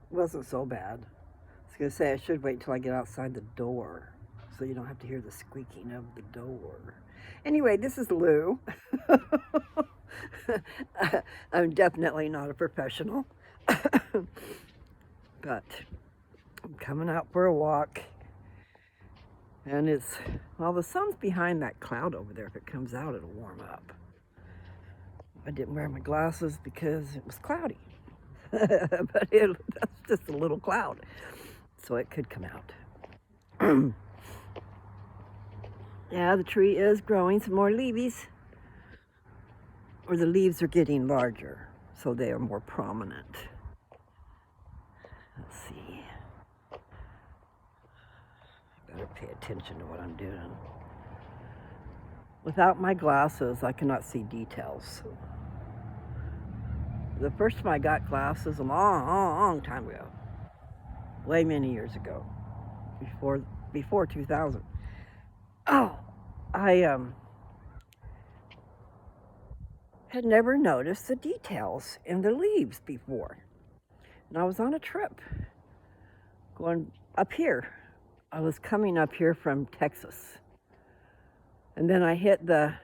wasn't so bad. I was going to say I should wait till I get outside the door so you don't have to hear the squeaking of the door. Anyway, this is Lou. I'm definitely not a professional, but I'm coming out for a walk. And well, the sun's behind that cloud over there. If it comes out, it'll warm up. I didn't wear my glasses because it was cloudy. But that's just a little cloud. So it could come out. Yeah, the tree is growing some more leaves. Or the leaves are getting larger, so they are more prominent. Let's see. Better pay attention to what I'm doing. Without my glasses, I cannot see details. The first time I got glasses, a long time ago, way many years ago, before 2000. Oh, I had never noticed the details in the leaves before. And I was on a trip going up here. I was coming up here from Texas. And then I hit well,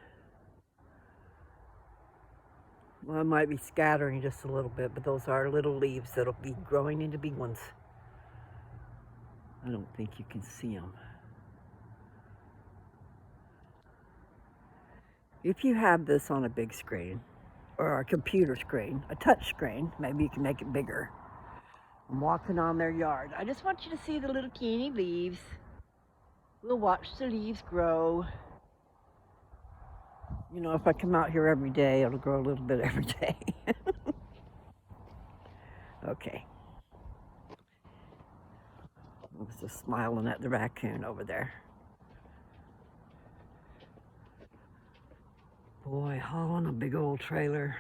I might be scattering just a little bit, but those are little leaves that'll be growing into big ones. I don't think you can see them. If you have this on a big screen, or a computer screen, a touch screen, maybe you can make it bigger. I'm walking on their yard. I just want you to see the little teeny leaves. We'll watch the leaves grow. You know, if I come out here every day, it'll grow a little bit every day. Okay. I was just smiling at the raccoon over there. Boy, hauling a big old trailer.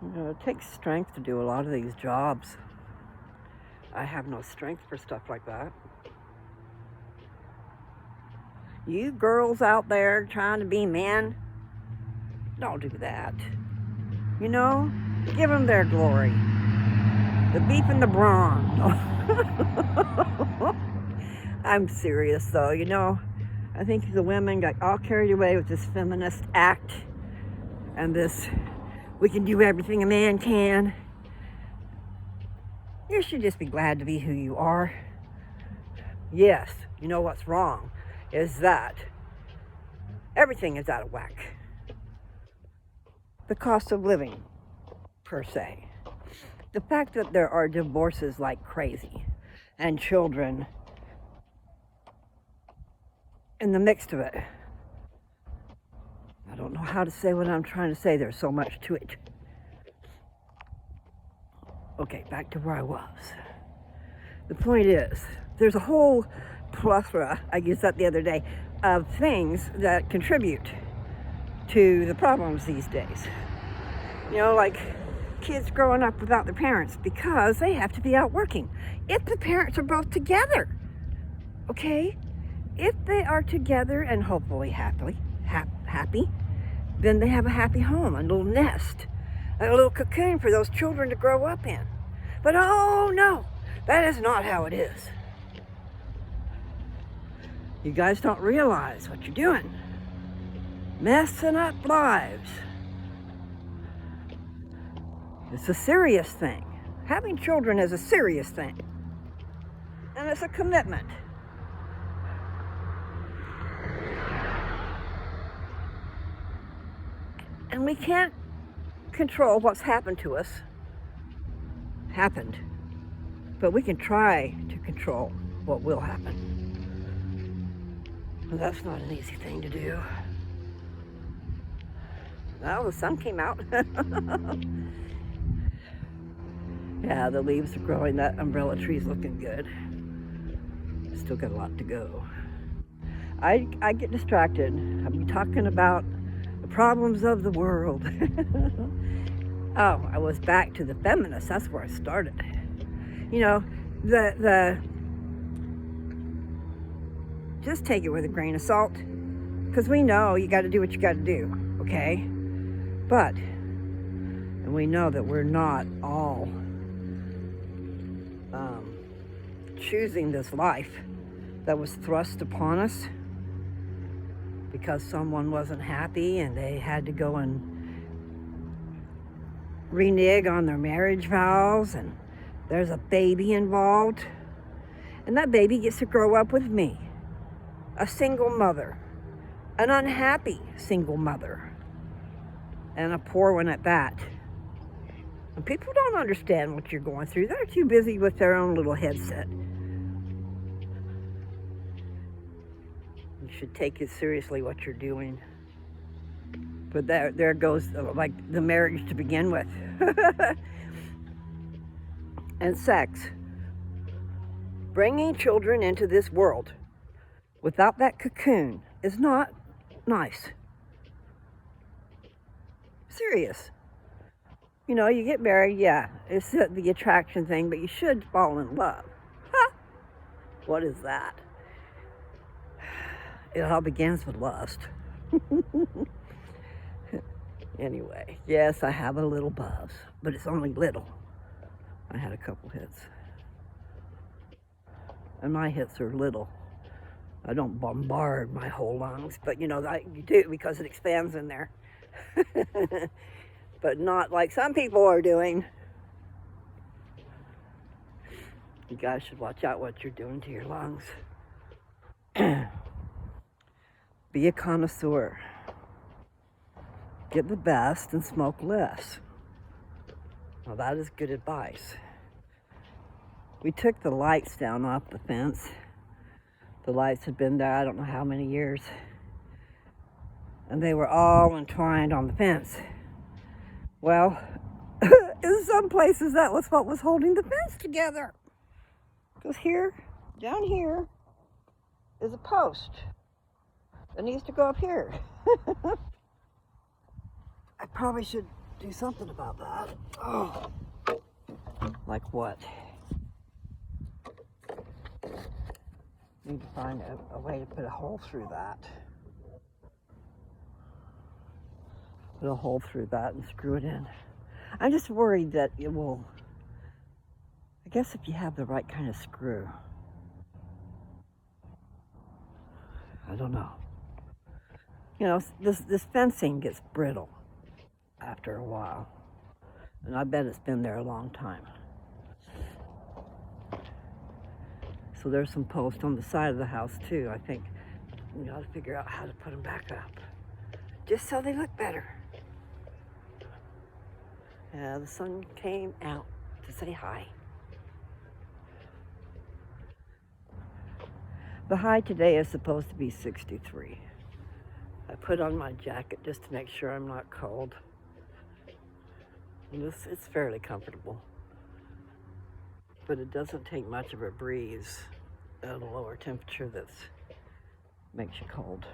You know, it takes strength to do a lot of these jobs. I have no strength for stuff like that. You girls out there trying to be men, don't do that. You know, give them their glory. The beef and the brawn. I'm serious though, you know. I think the women got all carried away with this feminist act and this, we can do everything a man can. You should just be glad to be who you are. Yes, you know what's wrong is that everything is out of whack. The cost of living, per se. The fact that there are divorces like crazy and children in the midst of it. I don't know how to say what I'm trying to say. There's so much to it. Okay, back to where I was. The point is, there's a whole plethora, I used that the other day, of things that contribute to the problems these days. You know, like kids growing up without their parents because they have to be out working. If the parents are both together, okay? If they are together and hopefully happy, then they have a happy home, a little nest, a little cocoon for those children to grow up in. But oh no, that is not how it is. You guys don't realize what you're doing. Messing up lives. It's a serious thing. Having children is a serious thing. And it's a commitment. And we can't control what's happened to us. Happened. But we can try to control what will happen. Well, that's not an easy thing to do. Well, the sun came out. Yeah, the leaves are growing. That umbrella tree's looking good. Still got a lot to go. I get distracted. I'm talking about the problems of the world. Oh, I was back to the feminists. That's where I started. You know, just take it with a grain of salt, because we know you got to do what you got to do, okay? But And we know that we're not all choosing this life that was thrust upon us because someone wasn't happy and they had to go and renege on their marriage vows, and there's a baby involved, and that baby gets to grow up with me, a single mother, an unhappy single mother, and a poor one at that. And people don't understand what you're going through. They're too busy with their own little headset. You should take it seriously what you're doing. But there goes like the marriage to begin with. And sex. Bringing children into this world without that cocoon is not nice. Serious. You know, you get married, yeah, it's the attraction thing, but you should fall in love. Huh? What is that? It all begins with lust. Anyway, yes, I have a little buzz, but it's only little. I had a couple hits. And my hits are little. I don't bombard my whole lungs, but you know, you do because it expands in there. But not like some people are doing. You guys should watch out what you're doing to your lungs. Be a connoisseur. Get the best and smoke less. Now that is good advice. We took the lights down off the fence. The lights had been there I don't know how many years. And they were all entwined on the fence. Well, in some places that was what was holding the fence together. Because here, down here, is a post that needs to go up here. I probably should do something about that. Oh, like what? Need to find a way to put a hole through that. Put a hole through that and screw it in. I'm just worried that it will, I guess if you have the right kind of screw. I don't know. You know, this fencing gets brittle after a while. And I bet it's been there a long time. So there's some posts on the side of the house too. I think we got to figure out how to put them back up. Just so they look better. The sun came out to say hi. The high today is supposed to be 63. I put on my jacket just to make sure I'm not cold. And it's fairly comfortable. But it doesn't take much of a breeze at a lower temperature that makes you cold.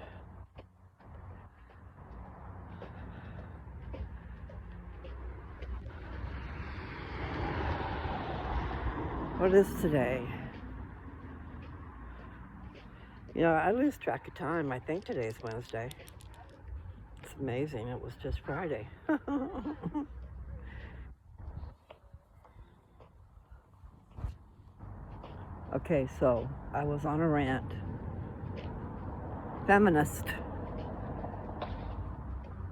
What is today? You know, I lose track of time. I think today's Wednesday. It's amazing. It was just Friday. Okay, so I was on a rant. Feminist.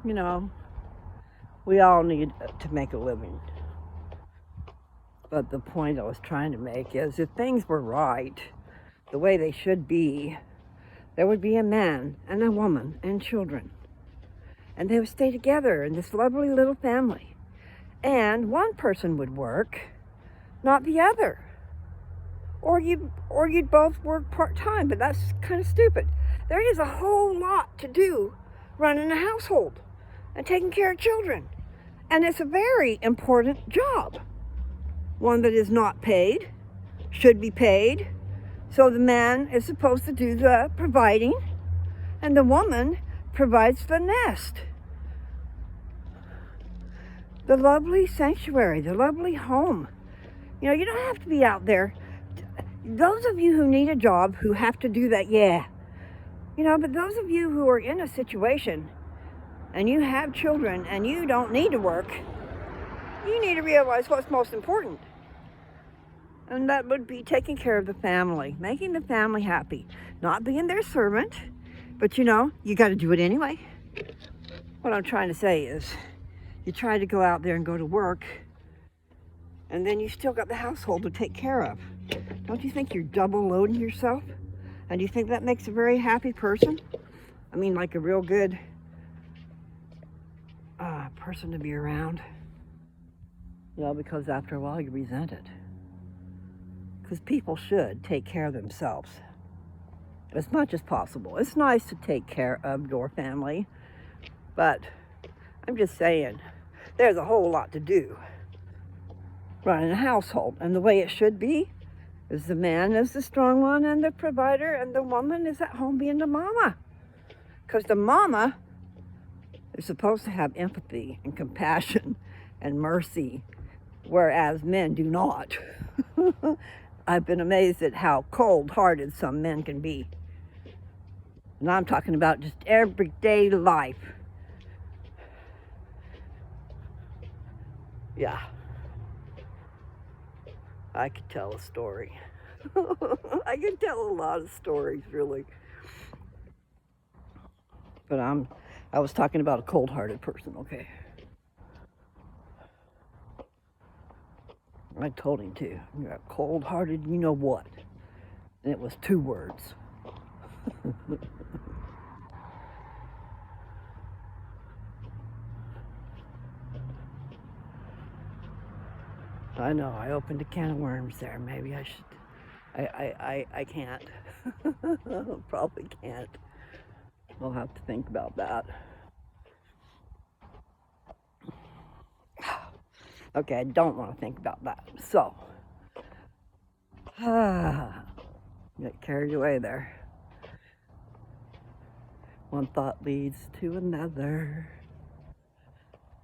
You know, we all need to make a living. But the point I was trying to make is if things were right, the way they should be, there would be a man and a woman and children. And they would stay together in this lovely little family. And one person would work, not the other. Or you'd both work part-time, but that's kind of stupid. There is a whole lot to do running a household and taking care of children. And it's a very important job. One that is not paid, should be paid. So the man is supposed to do the providing, and the woman provides the nest. The lovely sanctuary, the lovely home. You know, you don't have to be out there. Those of you who need a job, who have to do that, yeah. You know, but those of you who are in a situation and you have children and you don't need to work, You need to realize what's most important. And that would be taking care of the family, making the family happy, not being their servant, but you got to do it anyway. What I'm trying to say is, you try to go out there and go to work, and then you still got the household to take care of. Don't you think you're double loading yourself? And do you think that makes a very happy person? I mean, like a real good person to be around. Because after a while you resent it. Because people should take care of themselves as much as possible. It's nice to take care of your family, but I'm just saying, there's a whole lot to do running a household. And the way it should be is the man is the strong one and the provider, and the woman is at home being the mama. Because the mama is supposed to have empathy and compassion and mercy, whereas men do not. I've been amazed at how cold-hearted some men can be. And I'm talking about just everyday life. Yeah. I could tell a story. I could tell a lot of stories, really. But I was talking about a cold-hearted person, okay? I told him to. You're a cold-hearted, you know what? And it was 2 words. I know, I opened a can of worms there. Maybe I should. I can't. Probably can't. We'll have to think about that. Okay, I don't want to think about that. So, get carried away there. One thought leads to another.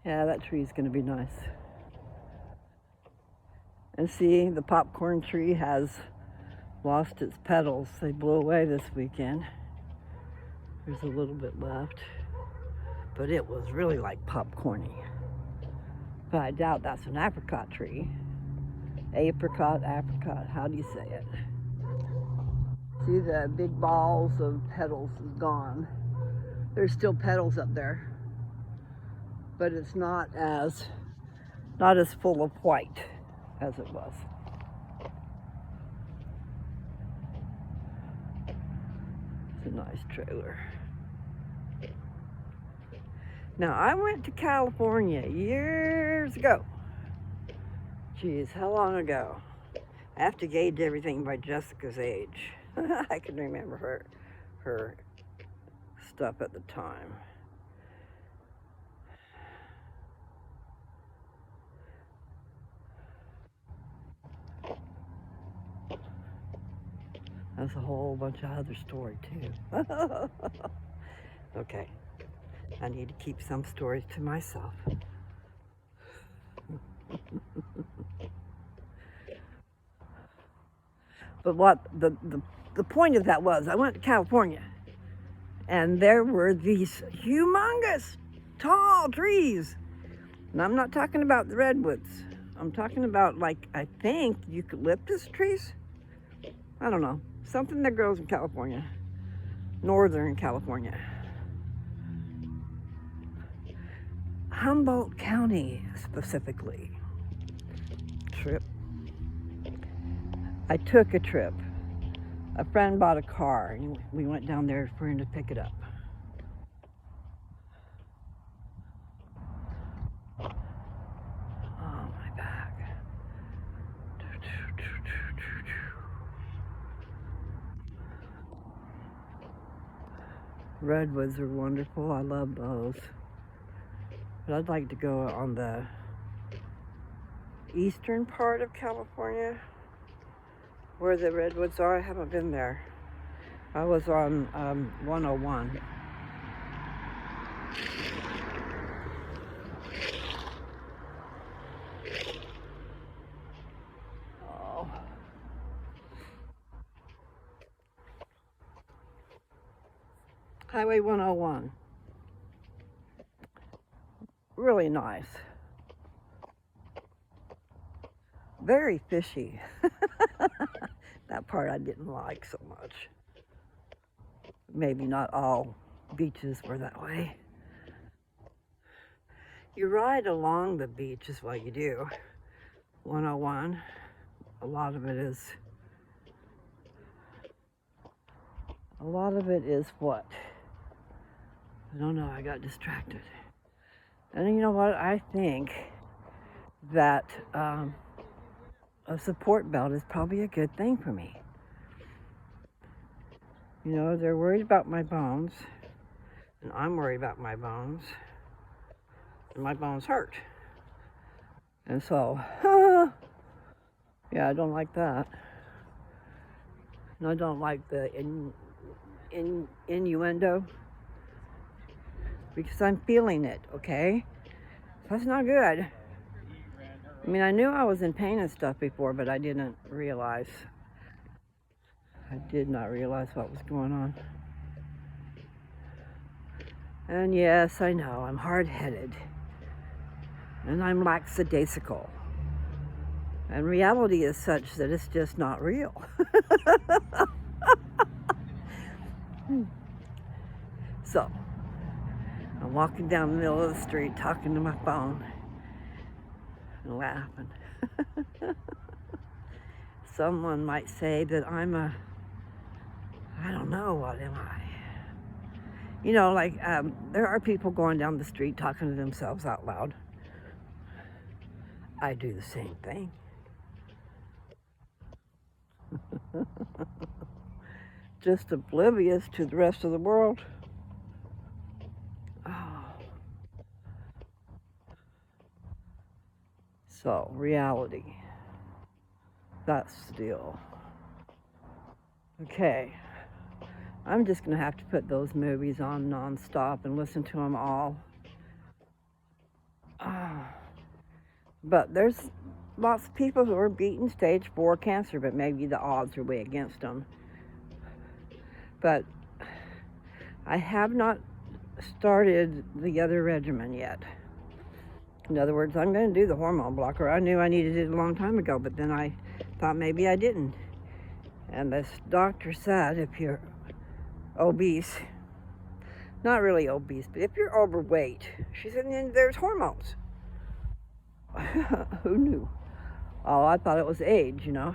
Yeah, that tree's going to be nice. And see, the popcorn tree has lost its petals. They blew away this weekend. There's a little bit left. But it was really like popcorny. But I doubt that's an apricot tree. Apricot, how do you say it? See, the big balls of petals is gone. There's still petals up there. But it's not as full of white as it was. It's a nice trailer. Now, I went to California years ago. Geez, how long ago? I have to gauge everything by Jessica's age. I can remember her stuff at the time. That's a whole bunch of other story too. Okay, I need to keep some stories to myself. But what the point of that was, I went to California, and there were these humongous, tall trees. And I'm not talking about the redwoods. I'm talking about, like, I think eucalyptus trees? I don't know. Something that grows in California. Northern California. Humboldt County, specifically. Trip. I took a trip. A friend bought a car, and we went down there for him to pick it up. Oh, my back. Redwoods are wonderful. I love those. But I'd like to go on the eastern part of California, where the redwoods are. I haven't been there. I was on 101. Oh. Highway 101. Really nice. very fishy. That part I didn't like so much. Maybe not all beaches were that way. You ride along the beach is what you do. 101, a lot of it is what? I don't know, I got distracted. And you know what? I think that a support belt is probably a good thing for me. You know, they're worried about my bones, and I'm worried about my bones, and my bones hurt. And so, yeah, I don't like that. And I don't like the innuendo, because I'm feeling it, okay? That's not good. I mean, I knew I was in pain and stuff before, but I did not realize what was going on. And yes, I know, I'm hard-headed. And I'm lackadaisical. And reality is such that it's just not real. So, I'm walking down the middle of the street talking to my phone and laughing. Someone might say that I'm I don't know, what am I? You know, like, there are people going down the street talking to themselves out loud. I do the same thing. Just oblivious to the rest of the world. Oh. So, reality. That's still. Okay. I'm just going to have to put those movies on nonstop and listen to them all. But there's lots of people who are beating stage 4 cancer, but maybe the odds are way against them. But I have not started the other regimen yet. In other words, I'm going to do the hormone blocker. I knew I needed it a long time ago, but then I thought maybe I didn't. And this doctor said if you're obese, not really obese, but if you're overweight, she said, then there's hormones. Who knew? Oh, I thought it was age, you know.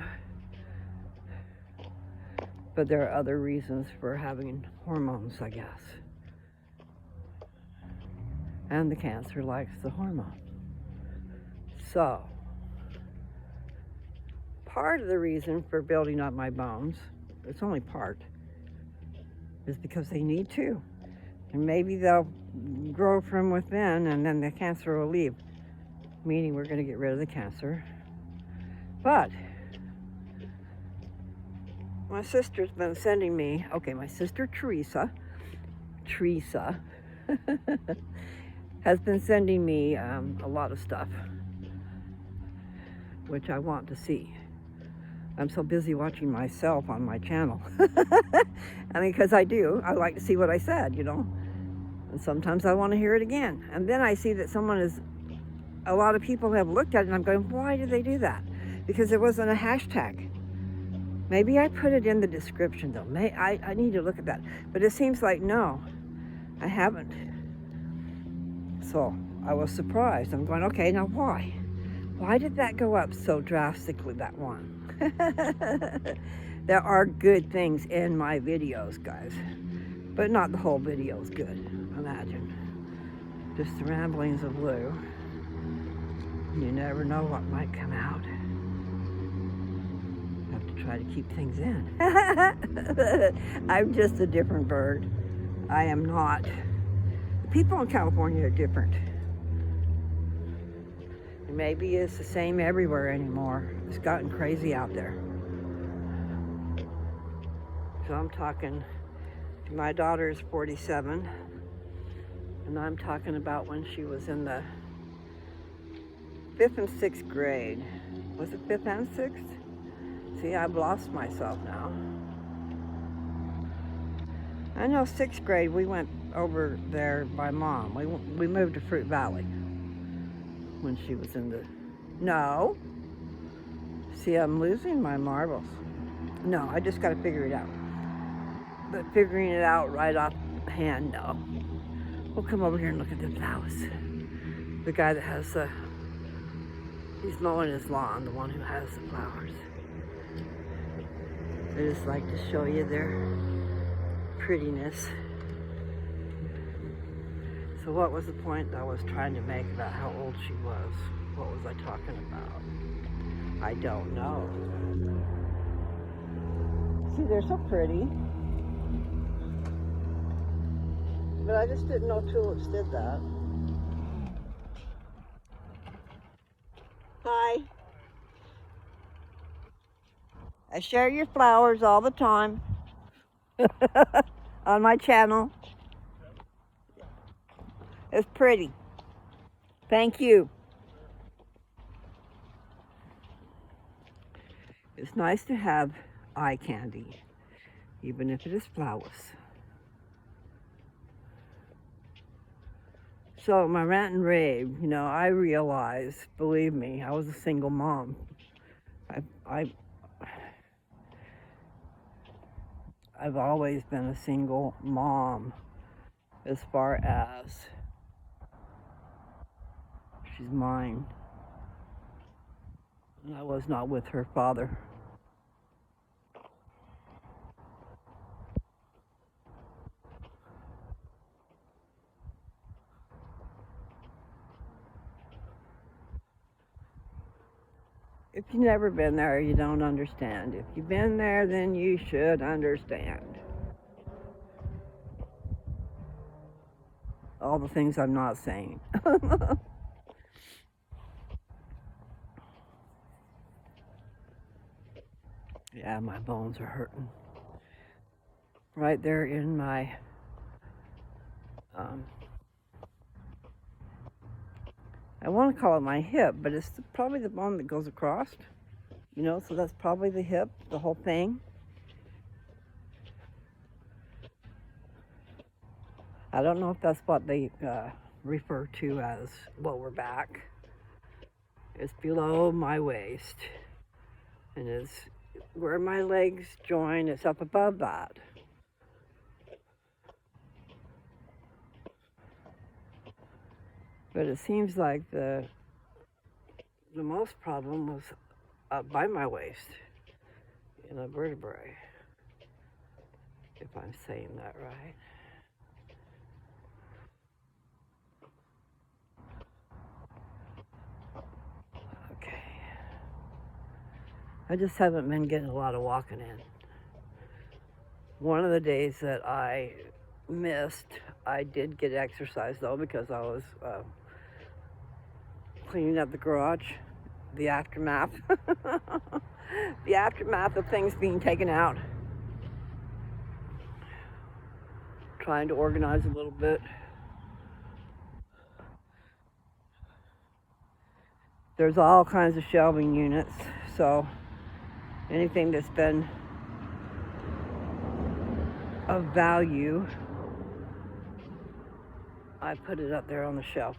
But there are other reasons for having hormones, I guess. And the cancer likes the hormone. So, part of the reason for building up my bones, it's only part, is because they need to. And maybe they'll grow from within and then the cancer will leave. Meaning we're going to get rid of the cancer. But my sister's been sending me, my sister Teresa has been sending me a lot of stuff, which I want to see. I'm so busy watching myself on my channel. I mean, because I like to see what I said, you know. And sometimes I want to hear it again. And then I see that a lot of people have looked at it and I'm going, why did they do that? Because it wasn't a hashtag. Maybe I put it in the description though. I need to look at that. But it seems like, no, I haven't. So I was surprised. I'm going, okay, now why? Why did that go up so drastically, that one? There are good things in my videos, guys. But not the whole video is good, imagine. Just the ramblings of Lou. You never know what might come out. Have to try to keep things in. I'm just a different bird. I am not. The people in California are different. And maybe it's the same everywhere anymore. It's gotten crazy out there. So I'm talking, my daughter is 47, and I'm talking about when she was in the 5th and 6th grade. Was it 5th and 6th? See, I've lost myself now. I know 6th grade, we went over there by Mom. We moved to Fruit Valley when she was in the... No. See, I'm losing my marbles. No, I just got to figure it out. But figuring it out right offhand, no. We'll come over here and look at the flowers. The guy that has he's mowing his lawn, the one who has the flowers. I just like to show you their prettiness. So what was the point I was trying to make about how old she was? What was I talking about? I don't know. See, they're so pretty. But I just didn't know tulips did that. Hi. I share your flowers all the time on my channel. It's pretty. Thank you. It's nice to have eye candy, even if it is flowers. So my rant and rave, you know, I realized, believe me, I was a single mom. I've always been a single mom as far as she's mine. And I was not with her father. If you've never been there, you don't understand. If you've been there, then you should understand. All the things I'm not saying. Yeah, my bones are hurting. Right there in my I want to call it my hip, but it's probably the bone that goes across, you know, so that's probably the hip, the whole thing. I don't know if that's what they refer to as lower back. It's below my waist, and it's where my legs join, it's up above that. But it seems like the most problem was up by my waist in a vertebrae, if I'm saying that right. Okay. I just haven't been getting a lot of walking in. One of the days that I missed, I did get exercise though, because I was cleaning up the garage, the aftermath. The aftermath of things being taken out. Trying to organize a little bit. There's all kinds of shelving units, so anything that's been of value, I put it up there on the shelf.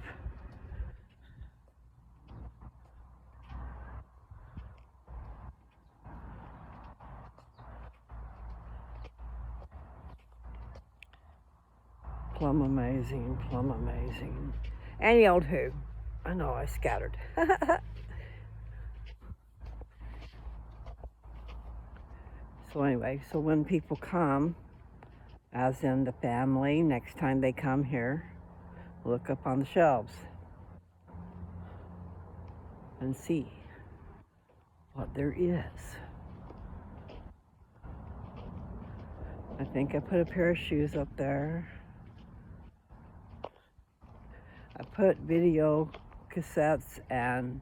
Plum amazing, plum amazing. Any old who. I know I scattered. So anyway, so when people come, as in the family, next time they come here, look up on the shelves and see what there is. I think I put a pair of shoes up there. I put video cassettes and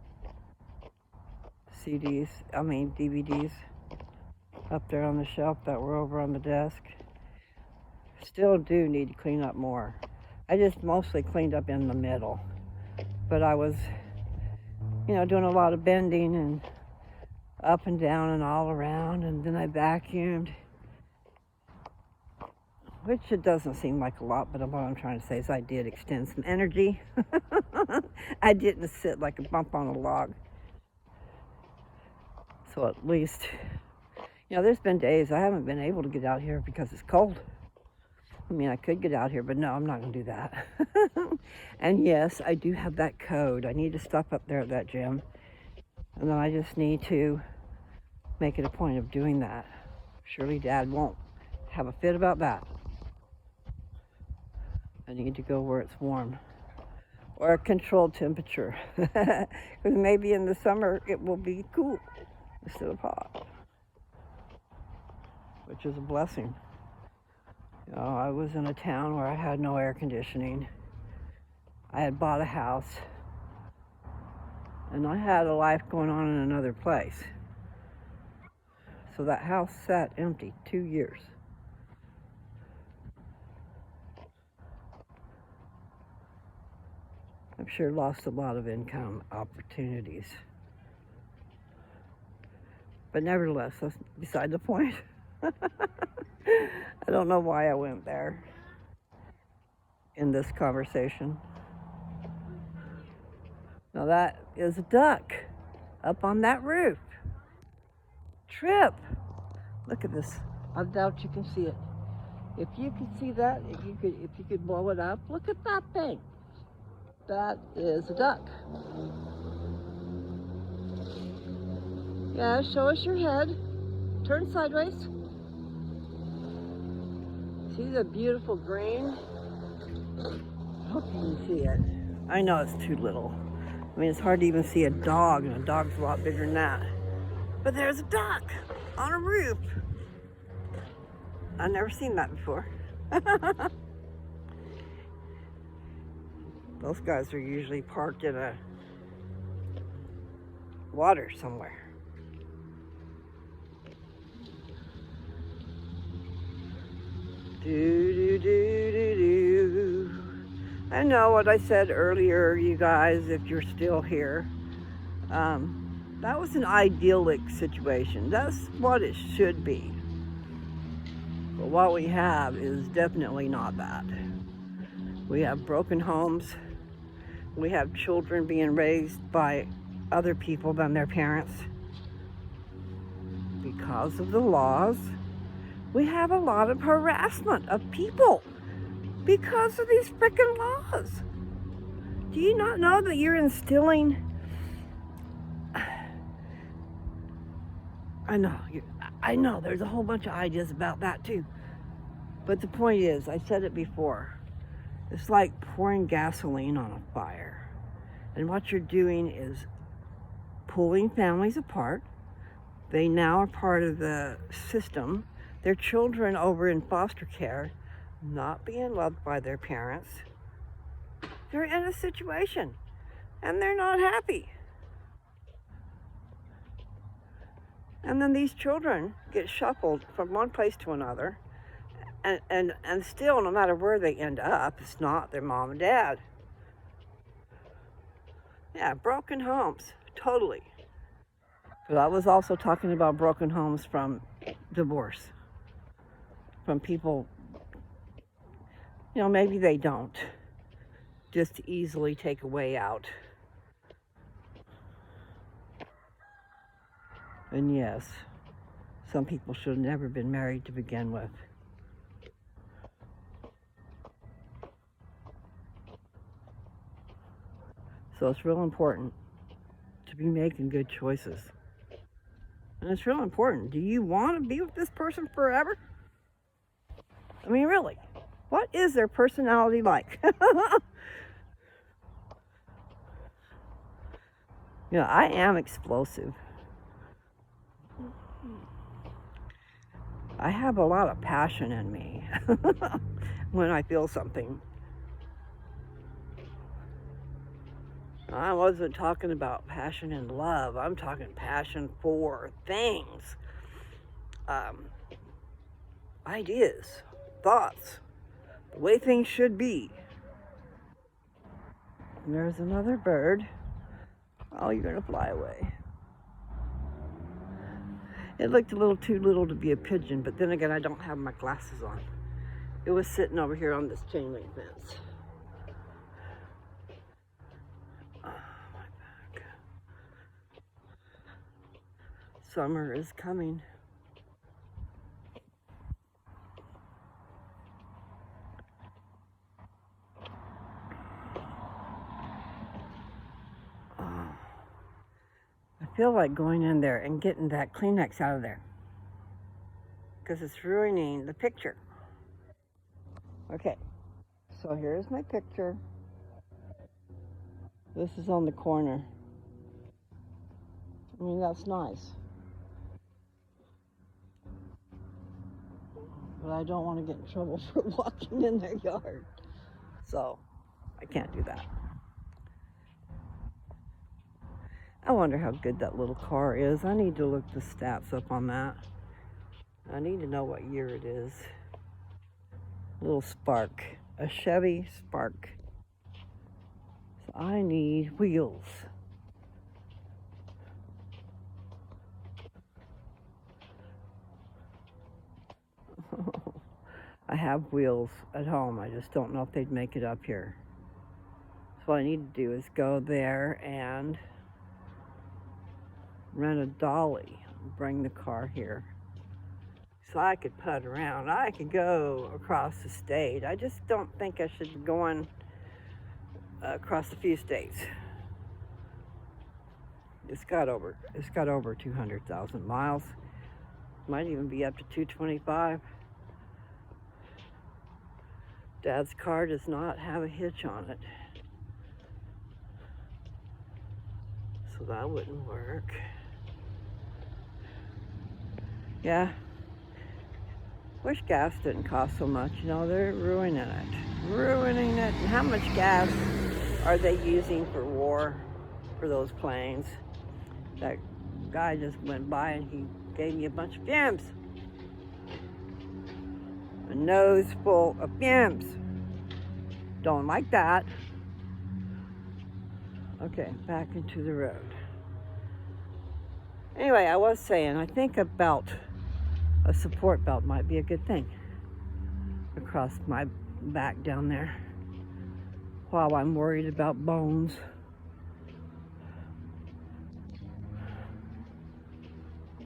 DVDs up there on the shelf that were over on the desk. Still do need to clean up more. I just mostly cleaned up in the middle, but I was, you know, doing a lot of bending and up and down and all around, and then I vacuumed, which it doesn't seem like a lot, but what I'm trying to say is I did extend some energy. I didn't sit like a bump on a log. So at least, there's been days I haven't been able to get out here because it's cold. I mean, I could get out here, but no, I'm not going to do that. And yes, I do have that code. I need to stop up there at that gym. And then I just need to make it a point of doing that. Surely Dad won't have a fit about that. I need to go where it's warm or a controlled temperature. Because maybe in the summer it will be cool instead of hot, which is a blessing. I was in a town where I had no air conditioning. I had bought a house, and I had a life going on in another place. So that house sat empty 2 years. I've sure lost a lot of income opportunities. But nevertheless, that's beside the point. I don't know why I went there in this conversation. Now that is a duck up on that roof. Trip. Look at this. I doubt you can see it. If you could see that, if you could blow it up, look at that thing. That is a duck. Yeah, show us your head. Turn sideways. See the beautiful green? I hope you can see it. I know it's too little. I mean, it's hard to even see a dog, and a dog's a lot bigger than that. But there's a duck on a roof. I've never seen that before. Those guys are usually parked in a water somewhere. I know what I said earlier, you guys, if you're still here. That was an idyllic situation. That's what it should be. But what we have is definitely not that. We have broken homes. We have children being raised by other people than their parents. Because of the laws, we have a lot of harassment of people because of these frickin' laws. Do you not know that you're instilling... I know, there's a whole bunch of ideas about that too. But the point is, I said it before, it's like pouring gasoline on a fire. And what you're doing is pulling families apart. They now are part of the system. Their children over in foster care, not being loved by their parents. They're in a situation and they're not happy. And then these children get shuffled from one place to another, and still, no matter where they end up, it's not their mom and dad. Yeah, broken homes, totally. But I was also talking about broken homes from divorce, from people, maybe they don't just easily take a way out. And yes, some people should have never been married to begin with. So it's real important to be making good choices. And it's real important. Do you want to be with this person forever? I mean, really, what is their personality like? I am explosive. I have a lot of passion in me when I feel something. I wasn't talking about passion and love. I'm talking passion for things, ideas, thoughts, the way things should be. And there's another bird. Oh, you're gonna fly away. It looked a little too little to be a pigeon, but then again, I don't have my glasses on. It was sitting over here on this chain link fence. Oh, my back. Summer is coming. I feel like going in there and getting that Kleenex out of there because it's ruining the picture. Okay, so here's my picture. This is on the corner. I mean, that's nice. But I don't want to get in trouble for walking in their yard. So I can't do that. I wonder how good that little car is. I need to look the stats up on that. I need to know what year it is. Little Spark, a Chevy Spark. So I need wheels. I have wheels at home. I just don't know if they'd make it up here. So what I need to do is go there and rent a dolly, bring the car here. So I could putt around. I could go across the state. I just don't think I should be going across a few states. It's got over 200,000 miles. Might even be up to 225. Dad's car does not have a hitch on it. So that wouldn't work. Yeah. Wish gas didn't cost so much. You know, they're ruining it. Ruining it. And how much gas are they using for war for those planes? That guy just went by and he gave me a bunch of fumes. A nose full of fumes. Don't like that. Okay, back into the road. Anyway, I was saying, I think a belt, a support belt might be a good thing across my back down there while I'm worried about bones.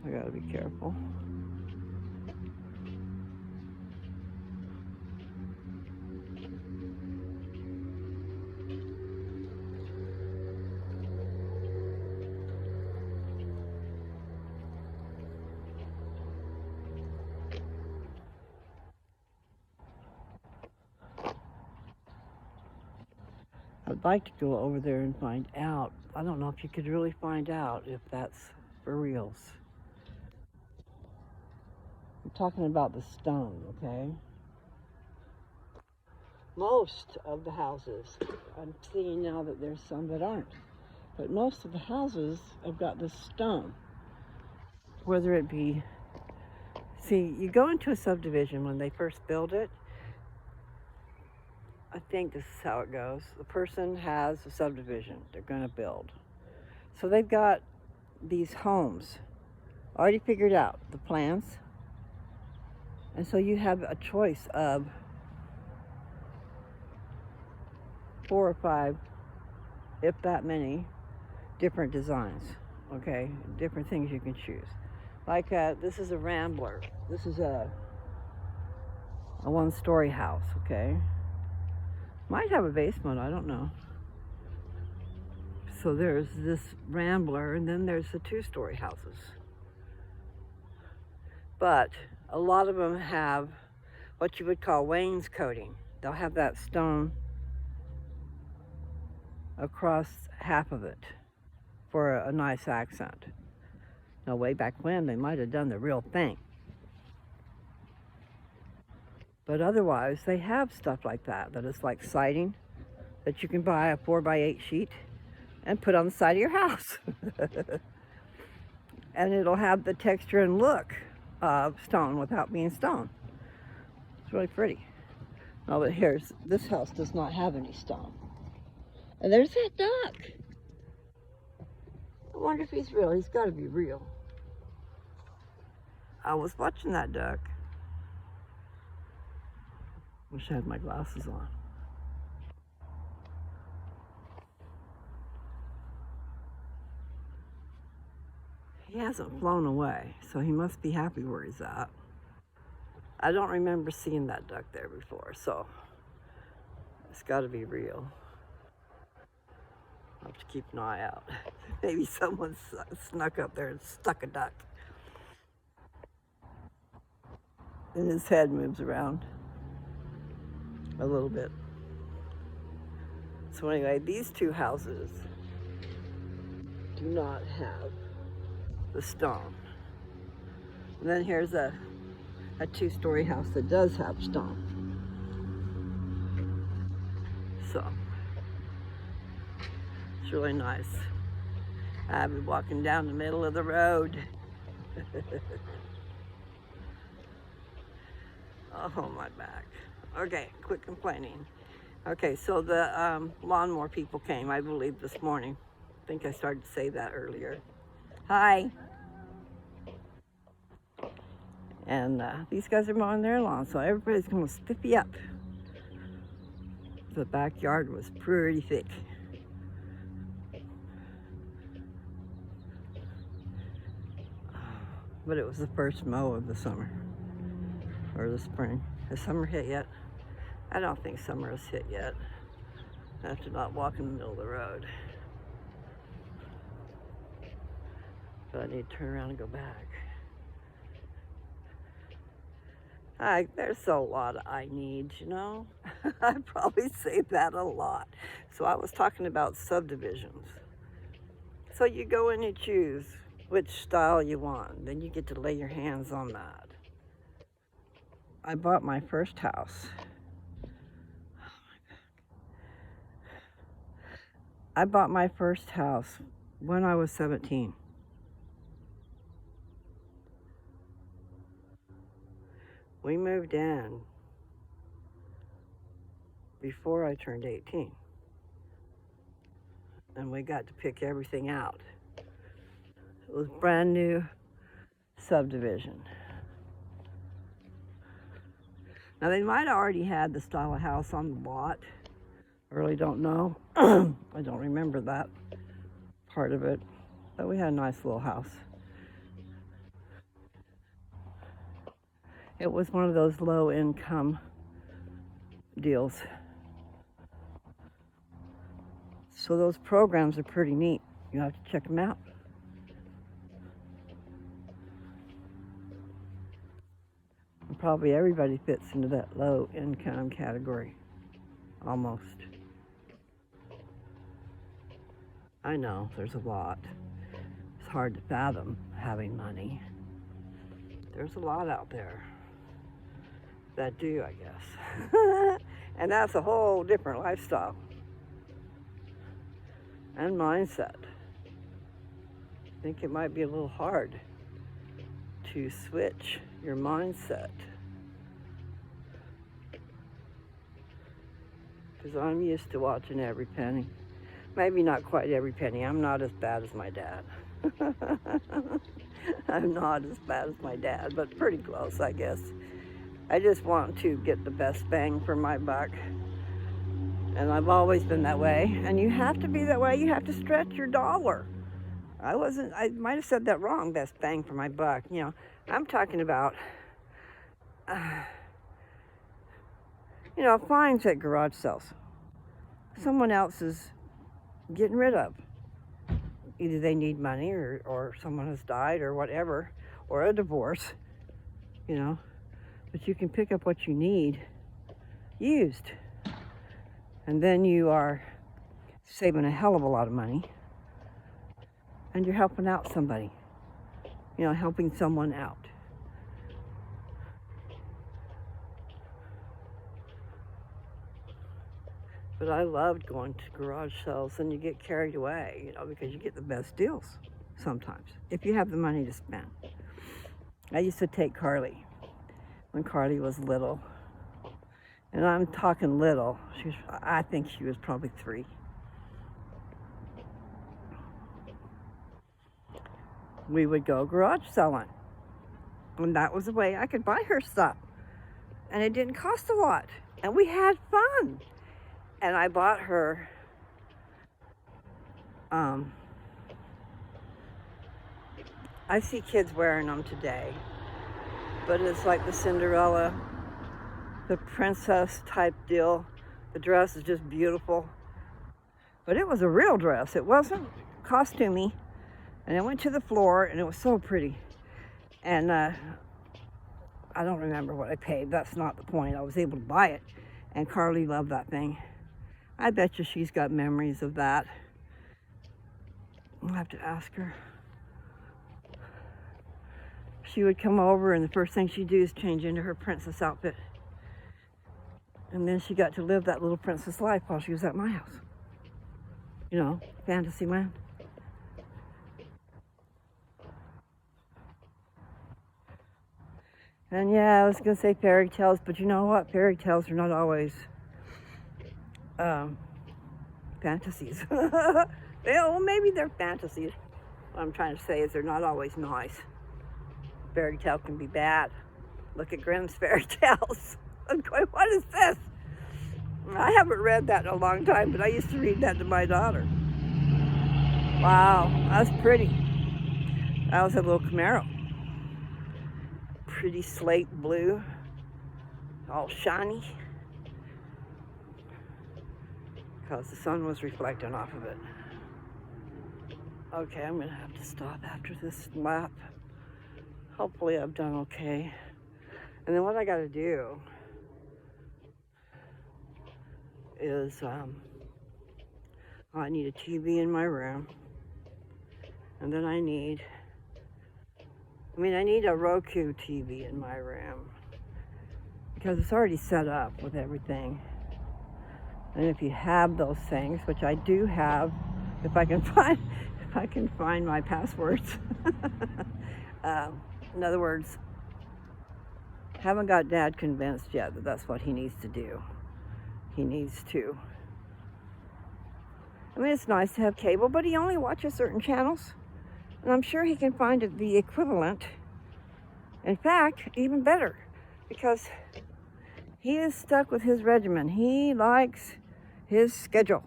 I gotta be careful. I'd like to go over there and find out. I don't know if you could really find out if that's for reals. I'm talking about the stone, okay? Most of the houses, I'm seeing now that there's some that aren't, but most of the houses have got this stone. Whether it be, see, you go into a subdivision when they first build it, I think this is how it goes. The person has a subdivision they're going to build. So they've got these homes already figured out, the plans. And so you have a choice of 4 or 5, if that many, different designs, okay? Different things you can choose. Like this is a Rambler. This is a 1-story house, okay? Might have a basement, I don't know. So there's this Rambler, and then there's the 2-story houses. But a lot of them have what you would call wainscoting. They'll have that stone across half of it for a nice accent. Now, way back when, they might have done the real thing. But otherwise, they have stuff like that is like siding that you can buy a 4x8 sheet and put on the side of your house. And it'll have the texture and look of stone without being stone. It's really pretty. Oh, but this house does not have any stone. And there's that duck. I wonder if he's real. He's got to be real. I was watching that duck. Wish I had my glasses on. He hasn't flown away, so he must be happy where he's at. I don't remember seeing that duck there before, so it's got to be real. I'll have to keep an eye out. Maybe someone snuck up there and stuck a duck. And his head moves around a little bit. So anyway, these two houses do not have the stone. And then here's a two-story house that does have stone. So it's really nice. I've been walking down the middle of the road. Oh, my back. Okay, quit complaining. Okay, so the lawnmower people came, I believe, this morning. I think I started to say that earlier. Hi. And these guys are mowing their lawn, so everybody's going to spiffy up. The backyard was pretty thick. But it was the first mow of the summer, or the spring. Has summer hit yet? I don't think summer has hit yet. I have to not walk in the middle of the road. But I need to turn around and go back. There's a lot of I needs, you know? I probably say that a lot. So I was talking about subdivisions. So you go in and choose which style you want. Then you get to lay your hands on that. I bought my first house. I bought my first house when I was 17. We moved in before I turned 18. And we got to pick everything out. It was brand new subdivision. Now they might have already had the style of house on the lot. I really don't know. I don't remember that part of it. But we had a nice little house. It was one of those low income deals. So those programs are pretty neat. You have to check them out. And probably everybody fits into that low income category. Almost. I know, there's a lot. It's hard to fathom having money. There's a lot out there that do, I guess. And that's a whole different lifestyle and mindset. I think it might be a little hard to switch your mindset. Because I'm used to watching every penny. Maybe not quite every penny. I'm not as bad as my dad. I'm not as bad as my dad, but pretty close, I guess. I just want to get the best bang for my buck. And I've always been that way. And you have to be that way. You have to stretch your dollar. I might have said that wrong, best bang for my buck. You know, I'm talking about, finds at garage sales. Someone else is getting rid of. Either they need money or someone has died or whatever, or a divorce, But you can pick up what you need used. And then you are saving a hell of a lot of money. And you're helping out somebody. Helping someone out. But I loved going to garage sales, and you get carried away, because you get the best deals sometimes, if you have the money to spend. I used to take Carly when Carly was little. And I'm talking little. I think she was probably 3. We would go garage selling. And that was the way I could buy her stuff. And it didn't cost a lot. And we had fun. And I bought her I see kids wearing them today, but it's like the Cinderella, the princess type deal. The dress is just beautiful, but it was a real dress. It wasn't costumey, and it went to the floor, and it was so pretty. And I don't remember what I paid. That's not the point. I was able to buy it, and Carly loved that thing. I bet you she's got memories of that. I'll have to ask her. She would come over, and the first thing she'd do is change into her princess outfit. And then she got to live that little princess life while she was at my house. You know, Fantasyland. And yeah, I was going to say fairy tales, but you know what? Fairy tales are not always fantasies. Well, maybe they're fantasies. What I'm trying to say is they're not always nice. Fairy tale can be bad. Look at Grimm's fairy tales. I'm going, what is this? I haven't read that in a long time, but I used to read that to my daughter. Wow, that's pretty. That was a little Camaro. Pretty slate blue, all shiny, because the sun was reflecting off of it. Okay, I'm gonna have to stop after this lap. Hopefully I've done okay. And then what I gotta do is I need a TV in my room, and then I need a Roku TV in my room because it's already set up with everything. And if you have those things, which I do have, if I can find my passwords. In other words, haven't got Dad convinced yet that that's what he needs to do. He needs to. I mean, it's nice to have cable, but he only watches certain channels. And I'm sure he can find the equivalent. In fact, even better, because he is stuck with his regimen. He likes his schedule.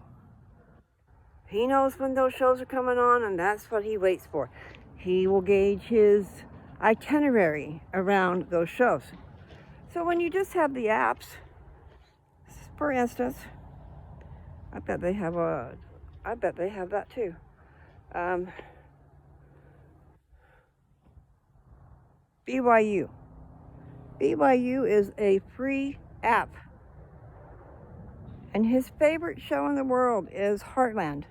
He knows when those shows are coming on, and that's what he waits for. He will gauge his itinerary around those shows. So when you just have the apps, for instance, I bet they have that too. BYU. BYU is a free app. And his favorite show in the world is Heartland.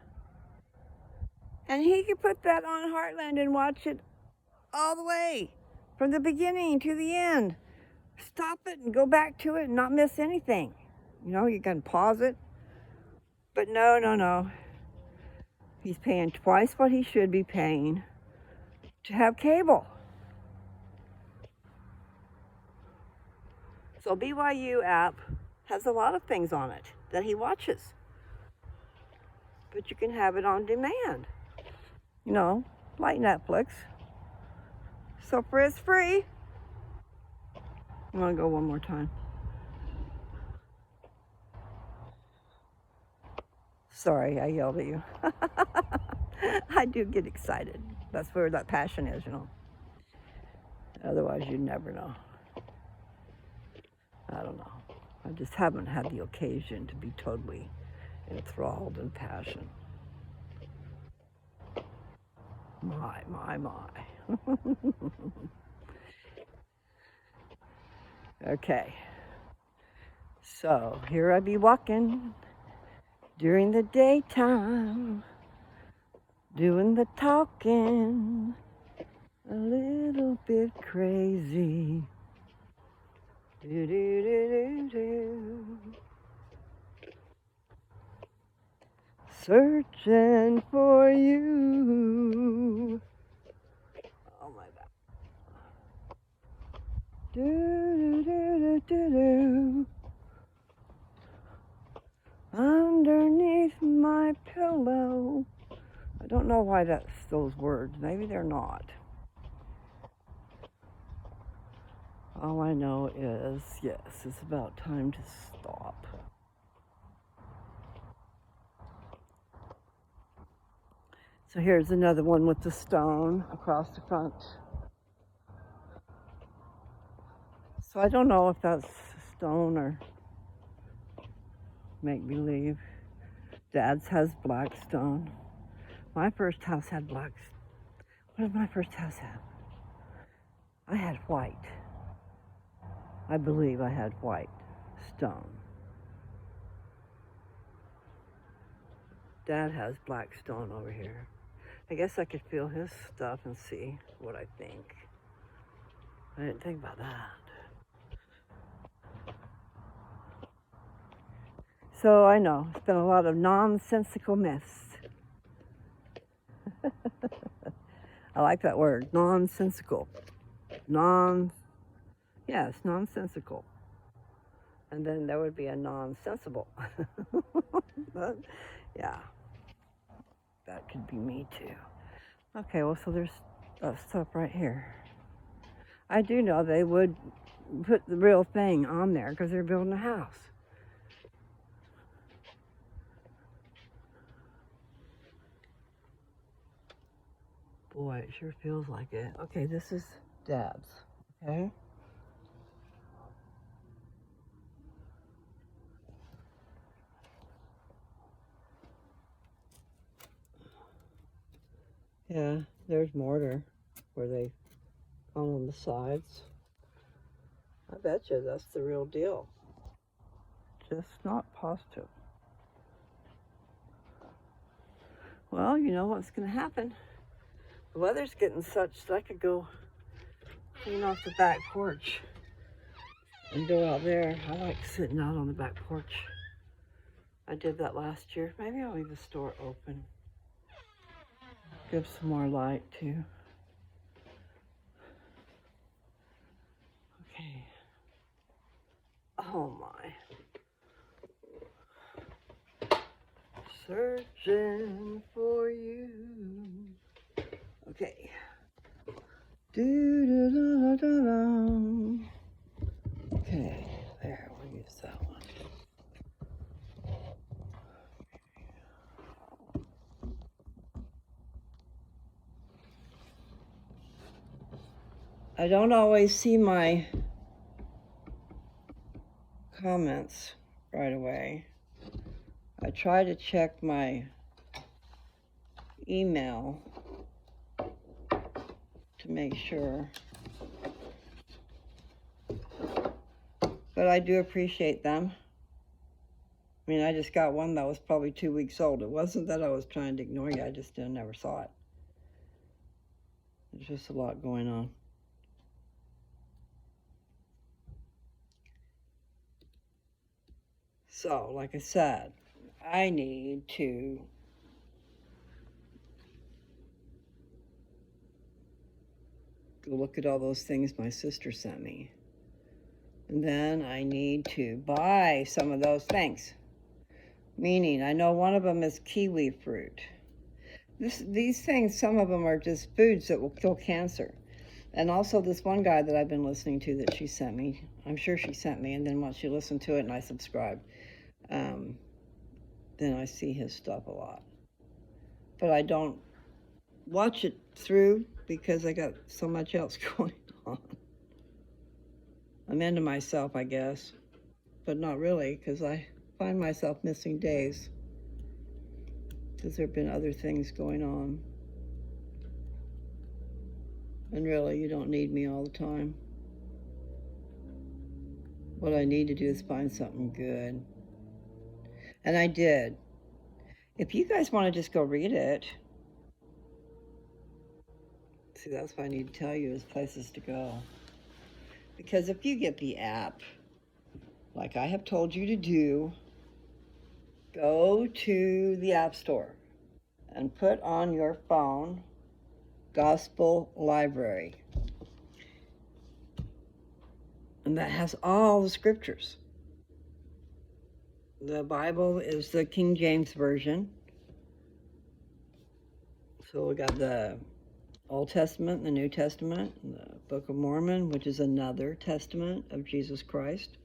And he can put that on Heartland and watch it all the way, from the beginning to the end. Stop it and go back to it and not miss anything. You know, you can pause it. But no. He's paying twice what he should be paying to have cable. So BYU app has a lot of things on it that he watches. But you can have it on demand. You know, like Netflix. So for it's free. I'm gonna go one more time. Sorry, I yelled at you. I do get excited. That's where that passion is, you know. Otherwise, you'd never know. I don't know. I just haven't had the occasion to be totally enthralled in passion. My. Okay. So here I be walking during the daytime, doing the talking, a little bit crazy. Do. Searching for you. Oh my God. Do. Underneath my pillow. I don't know why that's those words. Maybe they're not. All I know is, yes, it's about time to stop. So here's another one with the stone across the front. So I don't know if that's stone or make-believe. Dad's has black stone. My first house had black. What did my first house have? I had white. I believe I had white stone. Dad has black stone over here. I guess I could feel his stuff and see what I think. I didn't think about that. So I know, it's been a lot of nonsensical myths. I like that word, nonsensical. Yes, nonsensical. And then there would be a nonsensible. But, yeah, that could be me too. Okay, well, so there's stuff right here. I do know they would put the real thing on there because they're building a house. Boy, it sure feels like it. Okay, this is Dad's, okay? Yeah, there's mortar where they on the sides. I bet you that's the real deal. Just not positive. Well, you know what's going to happen. The weather's getting such that I could go clean off the back porch and go out there. I like sitting out on the back porch. I did that last year. Maybe I'll leave the store open. Give some more light too. Okay. Oh my. Searching for you. Okay. Do-do-do-do-do. Okay, there, we'll use that one. I don't always see my comments right away. I try to check my email to make sure. But I do appreciate them. I mean, I just got one that was probably 2 weeks old. It wasn't that I was trying to ignore you, I just never saw it. There's just a lot going on. So, like I said, I need to go look at all those things my sister sent me. And then I need to buy some of those things. Meaning, I know one of them is kiwi fruit. These things, some of them are just foods that will kill cancer. And also this one guy that I've been listening to that she sent me, I'm sure she sent me, and then once you listen to it and I subscribe, then I see his stuff a lot. But I don't watch it through because I got so much else going on. I'm into myself, I guess, but not really, because I find myself missing days because there have been other things going on. And really, you don't need me all the time. What I need to do is find something good. And I did. If you guys want to just go read it, see, that's what I need to tell you is places to go. Because if you get the app, like I have told you to do, go to the App Store and put on your phone Gospel Library. And that has all the scriptures. The Bible is the King James Version. So we got the Old Testament, the New Testament, the Book of Mormon, which is another testament of Jesus Christ,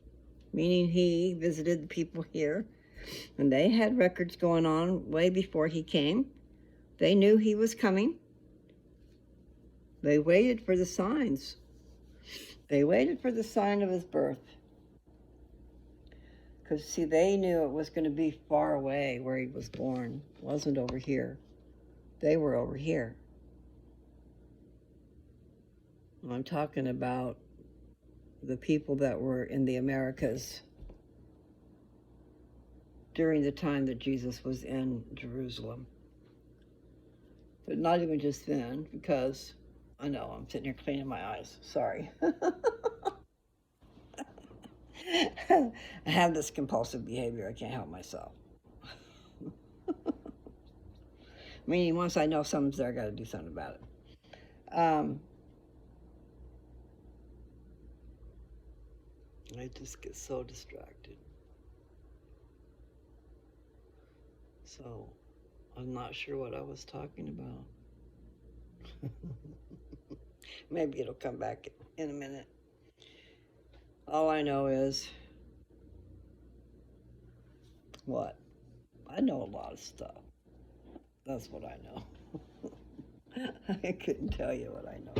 meaning he visited the people here, and they had records going on way before he came. They knew he was coming. They waited for the signs. They waited for the sign of his birth. Because, see, they knew it was going to be far away where he was born. It wasn't over here. They were over here. I'm talking about the people that were in the Americas during the time that Jesus was in Jerusalem. But not even just then, because I know I'm sitting here cleaning my eyes. Sorry. I have this compulsive behavior. I can't help myself. Meaning, once I know something's there, I got to do something about it. I just get so distracted. So, I'm not sure what I was talking about. Maybe it'll come back in a minute. All I know is, what? I know a lot of stuff. That's what I know. I couldn't tell you what I know.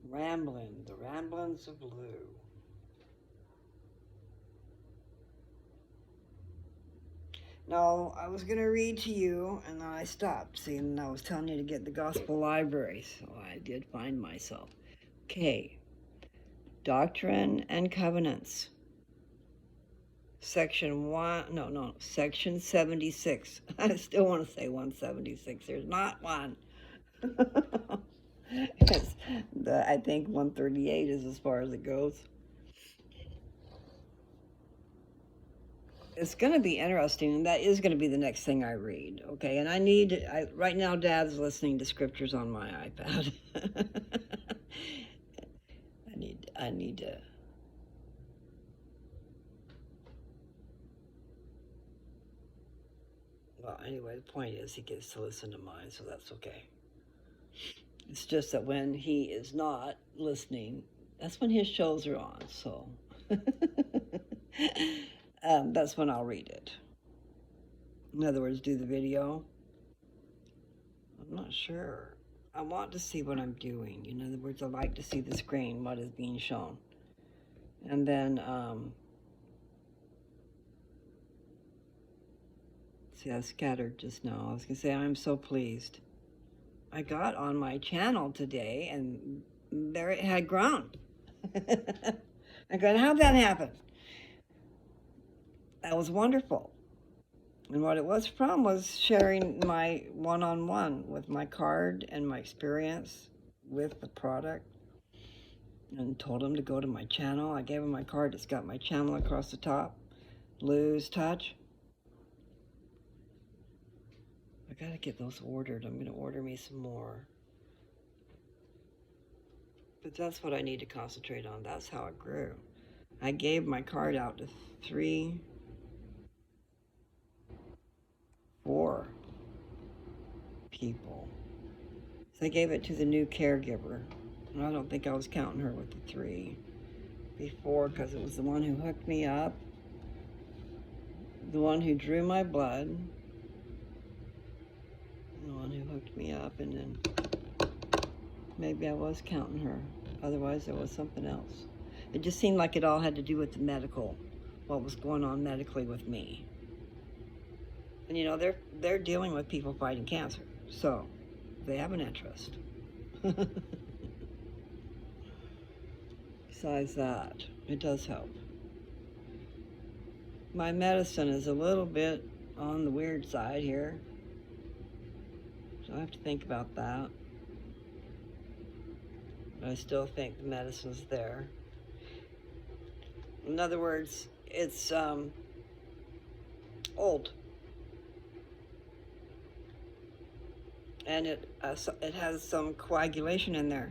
Rambling, the Ramblings of Lou. No, I was going to read to you, and then I stopped. See, and I was telling you to get the Gospel Library, so I did find myself. Okay. Doctrine and Covenants. Section 76. I still want to say 176. There's not one. I think 138 is as far as it goes. It's going to be interesting, and that is going to be the next thing I read, okay? And right now, Dad's listening to scriptures on my iPad. I need to. Well, anyway, the point is he gets to listen to mine, so that's okay. It's just that when he is not listening, that's when his shows are on, so that's when I'll read it. In other words, do the video. I'm not sure. I want to see what I'm doing. In other words, I like to see the screen, what is being shown. And then, see, I scattered just now. I was going to say, I'm so pleased. I got on my channel today, and there it had grown. I go, how'd that happen? That was wonderful. And what it was from was sharing my one-on-one with my card and my experience with the product, and told him to go to my channel. I gave him my card. It's got my channel across the top, Lou's Touch. I gotta get those ordered. I'm gonna order me some more. But that's what I need to concentrate on. That's how it grew. I gave my card out to 4 people. So I gave it to the new caregiver. And I don't think I was counting her with the 3 before, because it was the one who hooked me up, the one who drew my blood, the one who hooked me up, and then maybe I was counting her. Otherwise, there was something else. It just seemed like it all had to do with the medical, what was going on medically with me. And you know, they're dealing with people fighting cancer, so they have an interest. Besides that, it does help. My medicine is a little bit on the weird side here, so I have to think about that. But I still think the medicine's there. In other words, it's old. And it has some coagulation in there.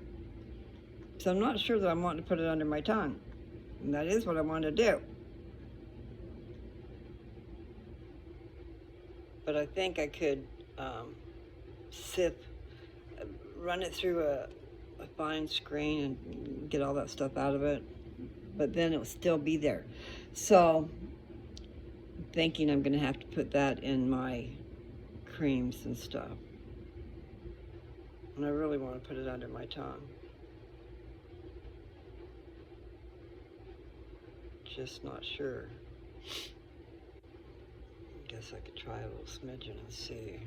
So I'm not sure that I'm wanting to put it under my tongue. And that is what I want to do. But I think I could run it through a fine screen and get all that stuff out of it. but then it'll still be there. So I'm thinking I'm going to have to put that in my creams and stuff. And I really want to put it under my tongue. Just not sure. I guess I could try a little smidgen and see.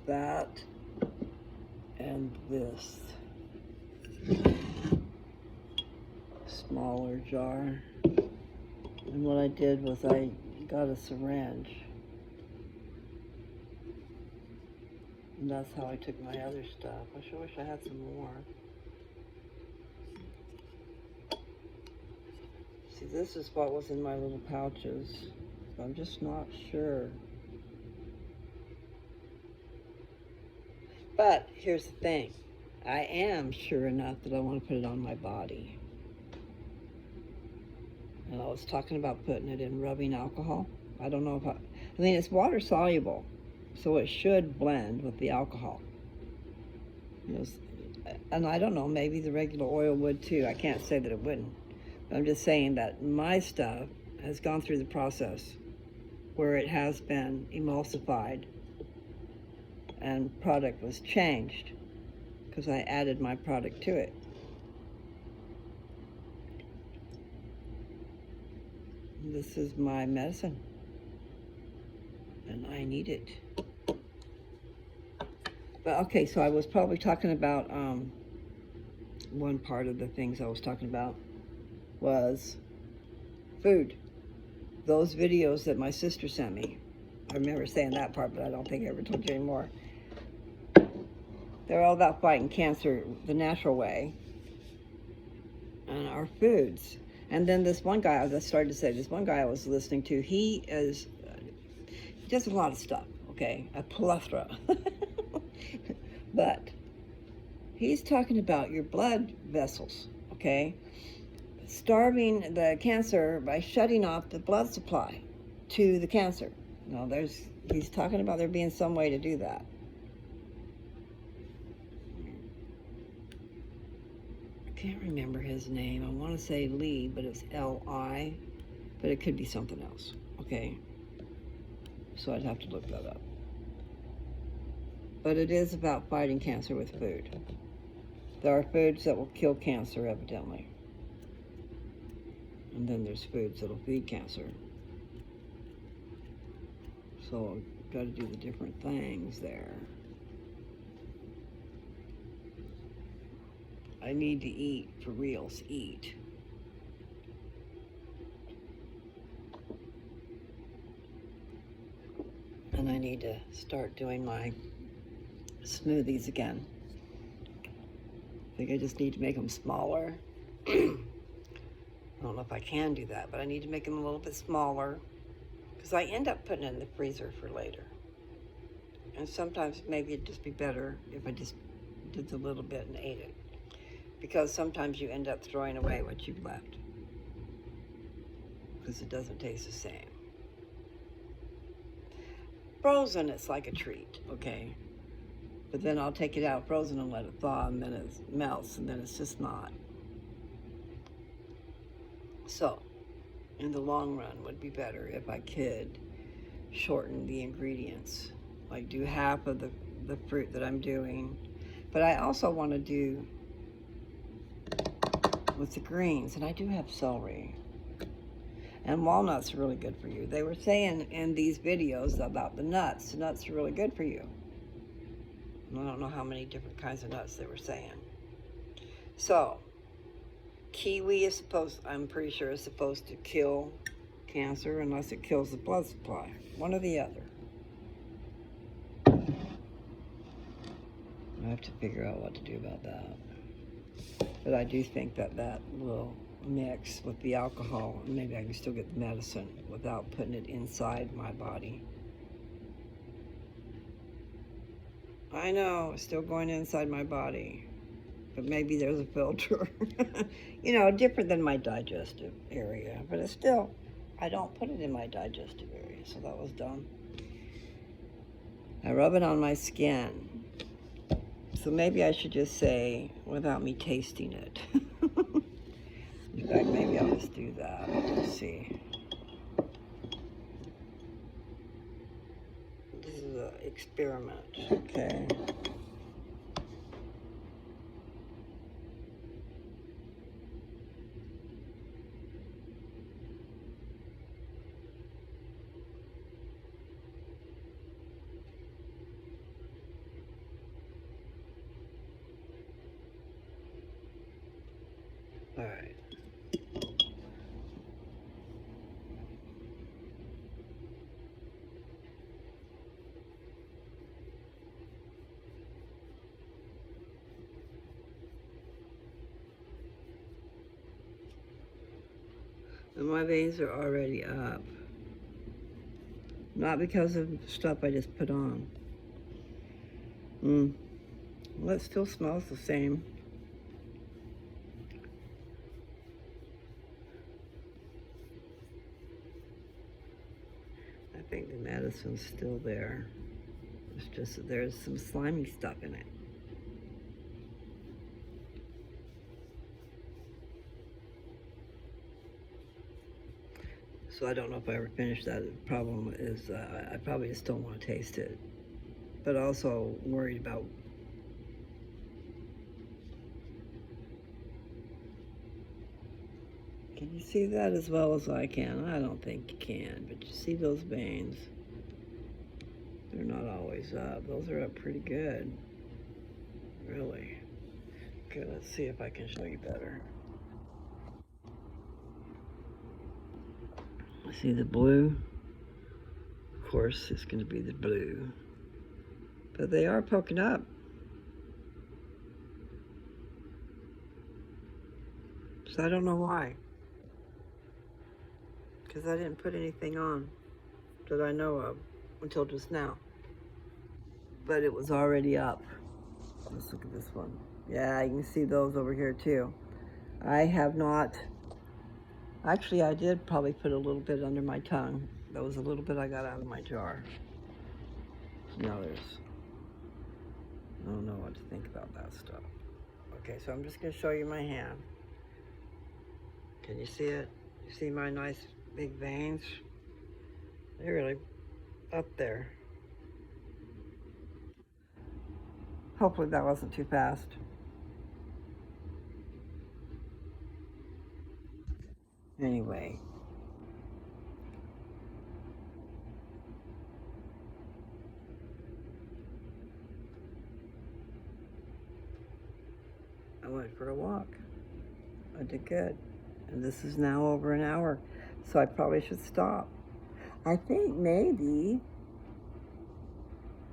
That and this smaller jar. And what I did was I got a syringe. And that's how I took my other stuff. I sure wish I had some more. See, this is what was in my little pouches. I'm just not sure. But here's the thing. I am sure enough that I want to put it on my body. And I was talking about putting it in rubbing alcohol. I don't know if I mean, it's water soluble, so it should blend with the alcohol. And I don't know, maybe the regular oil would too. I can't say that it wouldn't. But I'm just saying that my stuff has gone through the process where it has been emulsified and product was changed because I added my product to it. This is my medicine and I need it. But okay, so I was probably talking about one part of the things I was talking about was food. Those videos that my sister sent me, I remember saying that part, but I don't think I ever told you anymore. They're all about fighting cancer the natural way and our foods. And then this one guy, as I started to say, this one guy I was listening to, he does a lot of stuff, okay? A plethora. But he's talking about your blood vessels, okay? Starving the cancer by shutting off the blood supply to the cancer. Now, he's talking about there being some way to do that. I can't remember his name. I want to say Lee, but it's L-I, but it could be something else, okay? So I'd have to look that up. But it is about fighting cancer with food. There are foods that will kill cancer, evidently. And then there's foods that'll feed cancer. So I've got to do the different things there. I need to eat, for reals, eat. And I need to start doing my smoothies again. I think I just need to make them smaller. I don't know if I can do that, but I need to make them a little bit smaller because I end up putting it in the freezer for later. And sometimes maybe it'd just be better if I just did a little bit and ate it, because sometimes you end up throwing away what you've left because it doesn't taste the same. Frozen, it's like a treat, okay? But then I'll take it out frozen and let it thaw, and then it melts, and then it's just not. So, in the long run, would be better if I could shorten the ingredients. Like do half of the fruit that I'm doing. But I also want to do with the greens, and I do have celery. And walnuts are really good for you. They were saying in these videos about the nuts. The nuts are really good for you. I don't know how many different kinds of nuts they were saying. So, kiwi is I'm pretty sure is supposed to kill cancer unless it kills the blood supply. One or the other. I have to figure out what to do about that. But I do think that that will mix with the alcohol, and maybe I can still get the medicine without putting it inside my body. I know, it's still going inside my body. but maybe there's a filter. You know, different than my digestive area, but it's still, I don't put it in my digestive area, so that was dumb. I rub it on my skin. So maybe I should just say, without me tasting it. In fact, maybe I'll just do that. Let's see. This is an experiment, okay? All right. And my veins are already up. Not because of stuff I just put on. Well, it still smells the same. I think the medicine's still there. It's just that there's some slimy stuff in it. So I don't know if I ever finish that. The problem is I probably just don't want to taste it. But also worried about can you see that as well as I can? I don't think you can, but you see those veins? They're not always up. Those are up pretty good. Really. Okay, let's see if I can show you better. See the blue? Of course, it's going to be the blue. But they are poking up. So I don't know why. Because I didn't put anything on that I know of until just now. But it was already up. Let's look at this one. Yeah, you can see those over here too. I have not, actually I did probably put a little bit under my tongue. That was a little bit I got out of my jar. Now I don't know what to think about that stuff. Okay, so I'm just gonna show you my hand. Can you see it? You see my nice big veins? They're really up there. Hopefully that wasn't too fast. Anyway. I went for a walk. I did good. And this is now over an hour, so I probably should stop. I think maybe,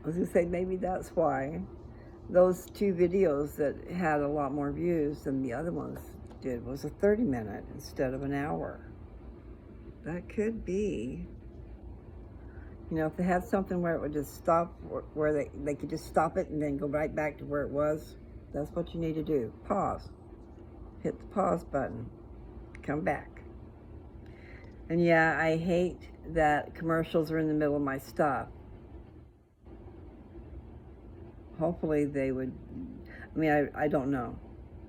I was gonna say maybe that's why those two videos that had a lot more views than the other ones did was a 30-minute instead of an hour. That could be. You know, if they had something where it would just stop, where they could just stop it and then go right back to where it was, that's what you need to do. Pause. Hit the pause button. Come back. And yeah, I hate that commercials are in the middle of my stuff. Hopefully they would, I mean, I don't know.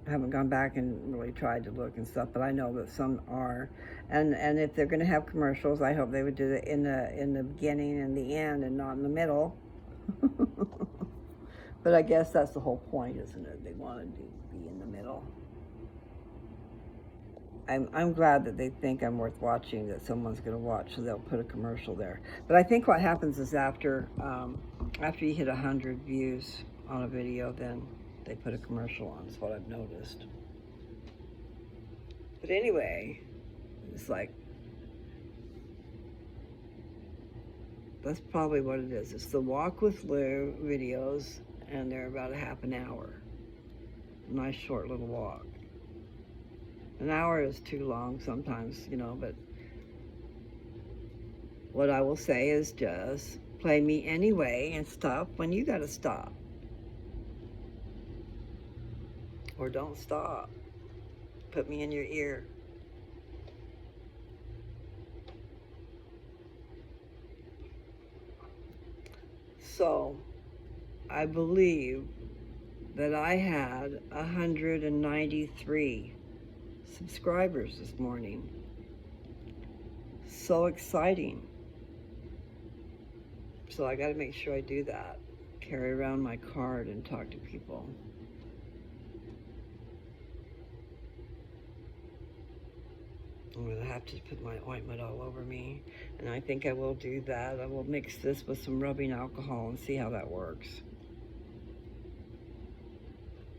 I haven't gone back and really tried to look and stuff, but I know that some are. And if they're gonna have commercials, I hope they would do it in the beginning and the end and not in the middle. But I guess that's the whole point, isn't it? They want to be in the middle. I'm glad that they think I'm worth watching, that someone's going to watch, so they'll put a commercial there. But I think what happens is after you hit 100 views on a video, then they put a commercial on, is what I've noticed. But anyway, it's like, that's probably what it is. It's the Walk with Lou videos, and they're about a half an hour. Nice short little walk. An hour is too long sometimes, you know, but what I will say is just play me anyway and stop when you gotta stop. or don't stop. Put me in your ear. So, I believe that I had 193 subscribers this morning. So exciting. So I got to make sure I do that. Carry around my card and talk to people. I'm going to have to put my ointment all over me. And I think I will do that. I will mix this with some rubbing alcohol and see how that works.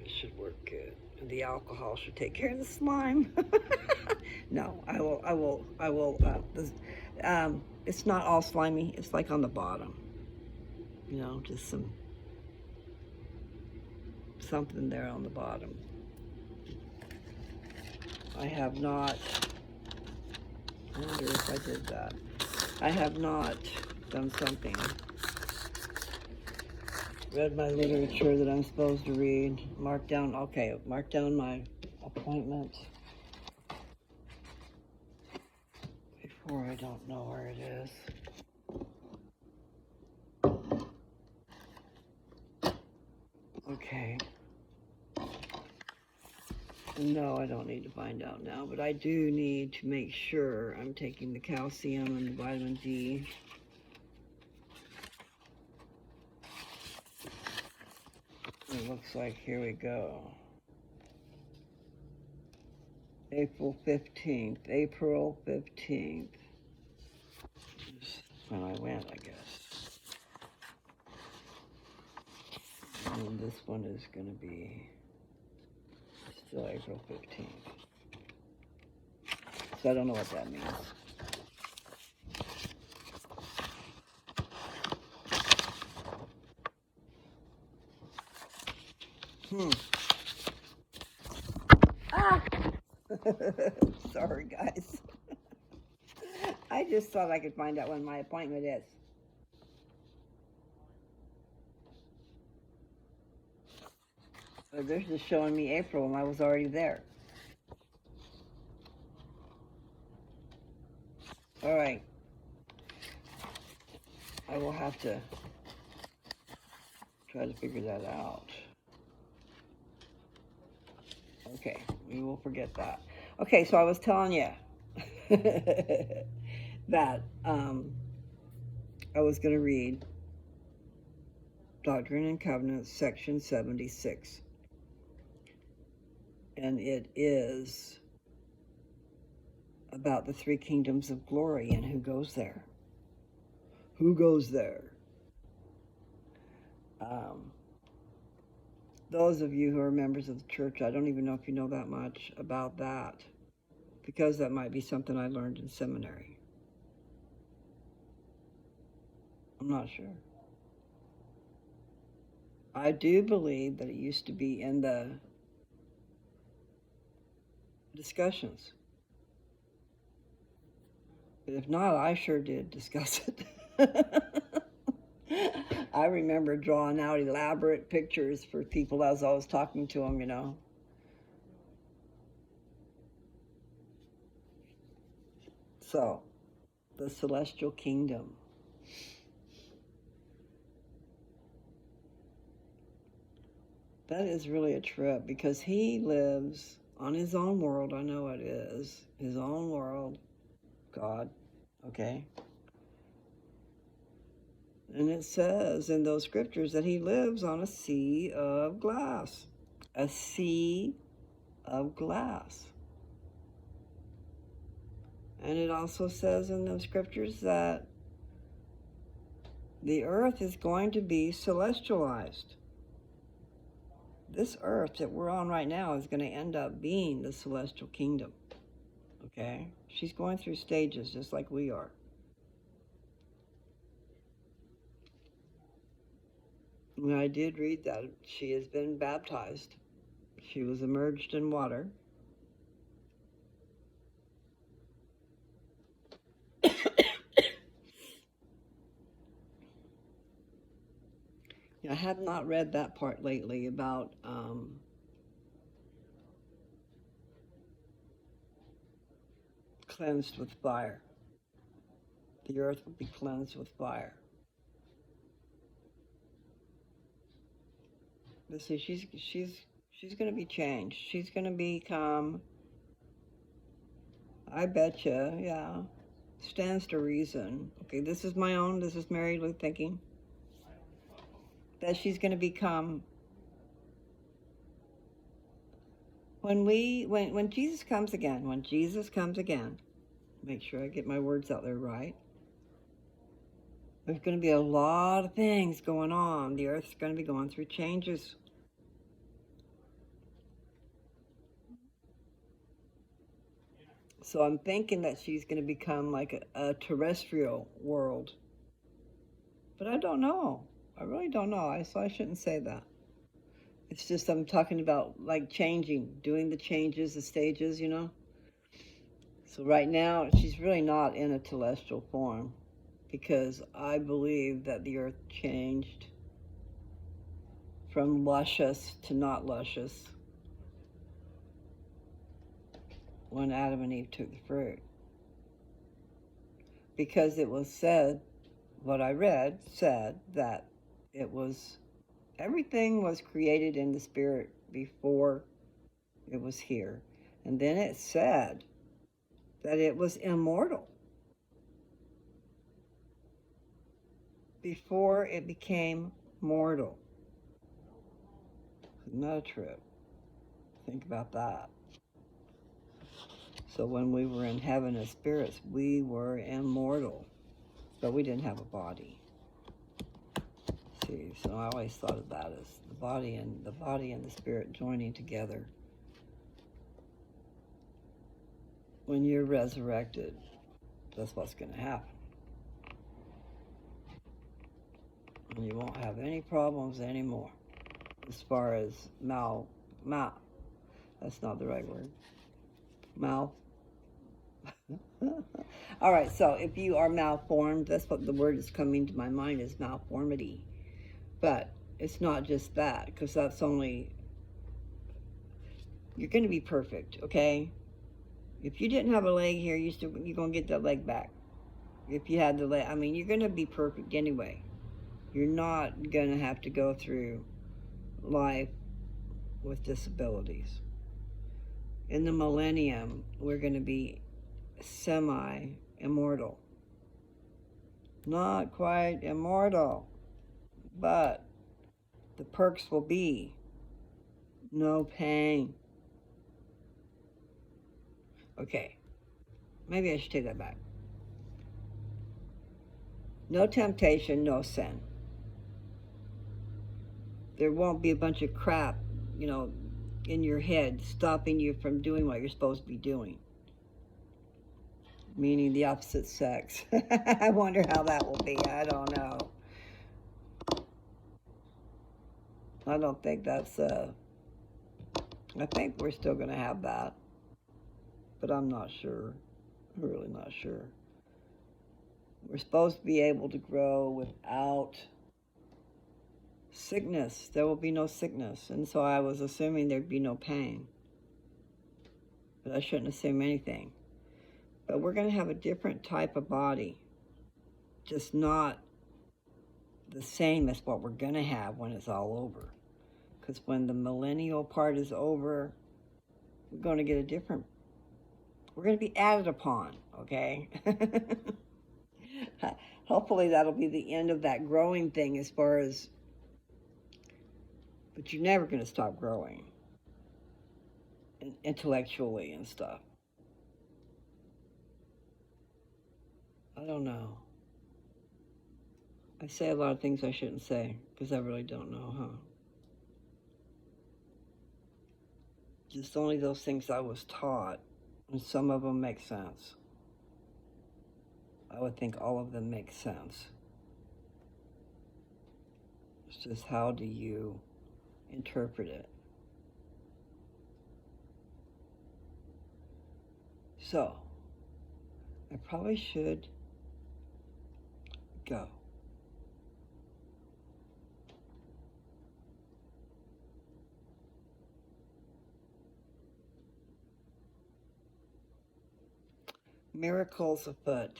It should work good. And the alcohol should take care of the slime. No, I will, it's not all slimy. It's like on the bottom. You know, just something there on the bottom. I have not, I wonder if I did that. I have not done something. Read my literature that I'm supposed to read. Mark down my appointment. Before I don't know where it is. Okay. No, I don't need to find out now, but I do need to make sure I'm taking the calcium and the vitamin D. It looks like, here we go. April 15th. April 15th. That's when I went, I guess. And this one is going to be still April 15th. So I don't know what that means. Ah! Sorry, guys. I just thought I could find out when my appointment is. They're just showing me April and I was already there. All right. I will have to try to figure that out. Okay, we will forget that. Okay, so I was telling you that I was going to read Doctrine and Covenants, section 76. And it is about the three kingdoms of glory and who goes there. Who goes there? Those of you who are members of the church, I don't even know if you know that much about that, because that might be something I learned in seminary. I'm not sure. I do believe that it used to be in the discussions. But if not, I sure did discuss it. I remember drawing out elaborate pictures for people as I was talking to them, you know. So, the celestial kingdom. That is really a trip, because he lives on his own world. I know it is. His own world. God. Okay? And it says in those scriptures that he lives on a sea of glass. A sea of glass. And it also says in those scriptures that the earth is going to be celestialized. This earth that we're on right now is going to end up being the celestial kingdom. Okay? She's going through stages just like we are. And I did read that she has been baptized. She was immersed in water. I have not read that part lately about cleansed with fire. The earth will be cleansed with fire. But see, she's going to be changed. She's going to become, I betcha, yeah, stands to reason. Okay, this is Mary Lou thinking, that she's going to become, when Jesus comes again, make sure I get my words out there right. There's going to be a lot of things going on. The earth's going to be going through changes. So I'm thinking that she's going to become like a terrestrial world. But I don't know. I really don't know. So I shouldn't say that. It's just I'm talking about like changing, doing the changes, the stages, you know. So right now, she's really not in a celestial form, because I believe that the earth changed from luscious to not luscious when Adam and Eve took the fruit. Because it was said, what I read said that everything was created in the spirit before it was here. And then it said that it was immortal before it became mortal. Isn't that a trip? Think about that. So when we were in heaven as spirits, we were immortal, but we didn't have a body. See, so I always thought of that as the body and the spirit joining together. When you're resurrected, that's what's going to happen. And you won't have any problems anymore as far as that's not the right word. Mouth. All right, so if you are malformed, that's what the word is coming to my mind is malformity. But it's not just that, because that's only, you're going to be perfect, okay? If you didn't have a leg here, you're going to get that leg back. If you had the leg, I mean, you're going to be perfect anyway. You're not going to have to go through life with disabilities. In the millennium, we're going to be semi-immortal. Not quite immortal, but the perks will be no pain. Okay, maybe I should take that back. No temptation, no sin. There won't be a bunch of crap, in your head stopping you from doing what you're supposed to be doing. Meaning the opposite sex. I wonder how that will be. I don't know. I don't think that's, I think we're still going to have that. But I'm not sure. I'm really not sure. We're supposed to be able to grow without sickness. There will be no sickness. And so I was assuming there'd be no pain. But I shouldn't assume anything. But we're going to have a different type of body. Just not the same as what we're going to have when it's all over. Because when the millennial part is over, we're going to get we're going to be added upon, okay? Hopefully that'll be the end of that growing thing as far as, but you're never going to stop growing intellectually and stuff. I don't know. I say a lot of things I shouldn't say because I really don't know, huh? Just only those things I was taught, and some of them make sense. I would think all of them make sense. It's just how do you interpret it? So, I probably should go. Miracles afoot.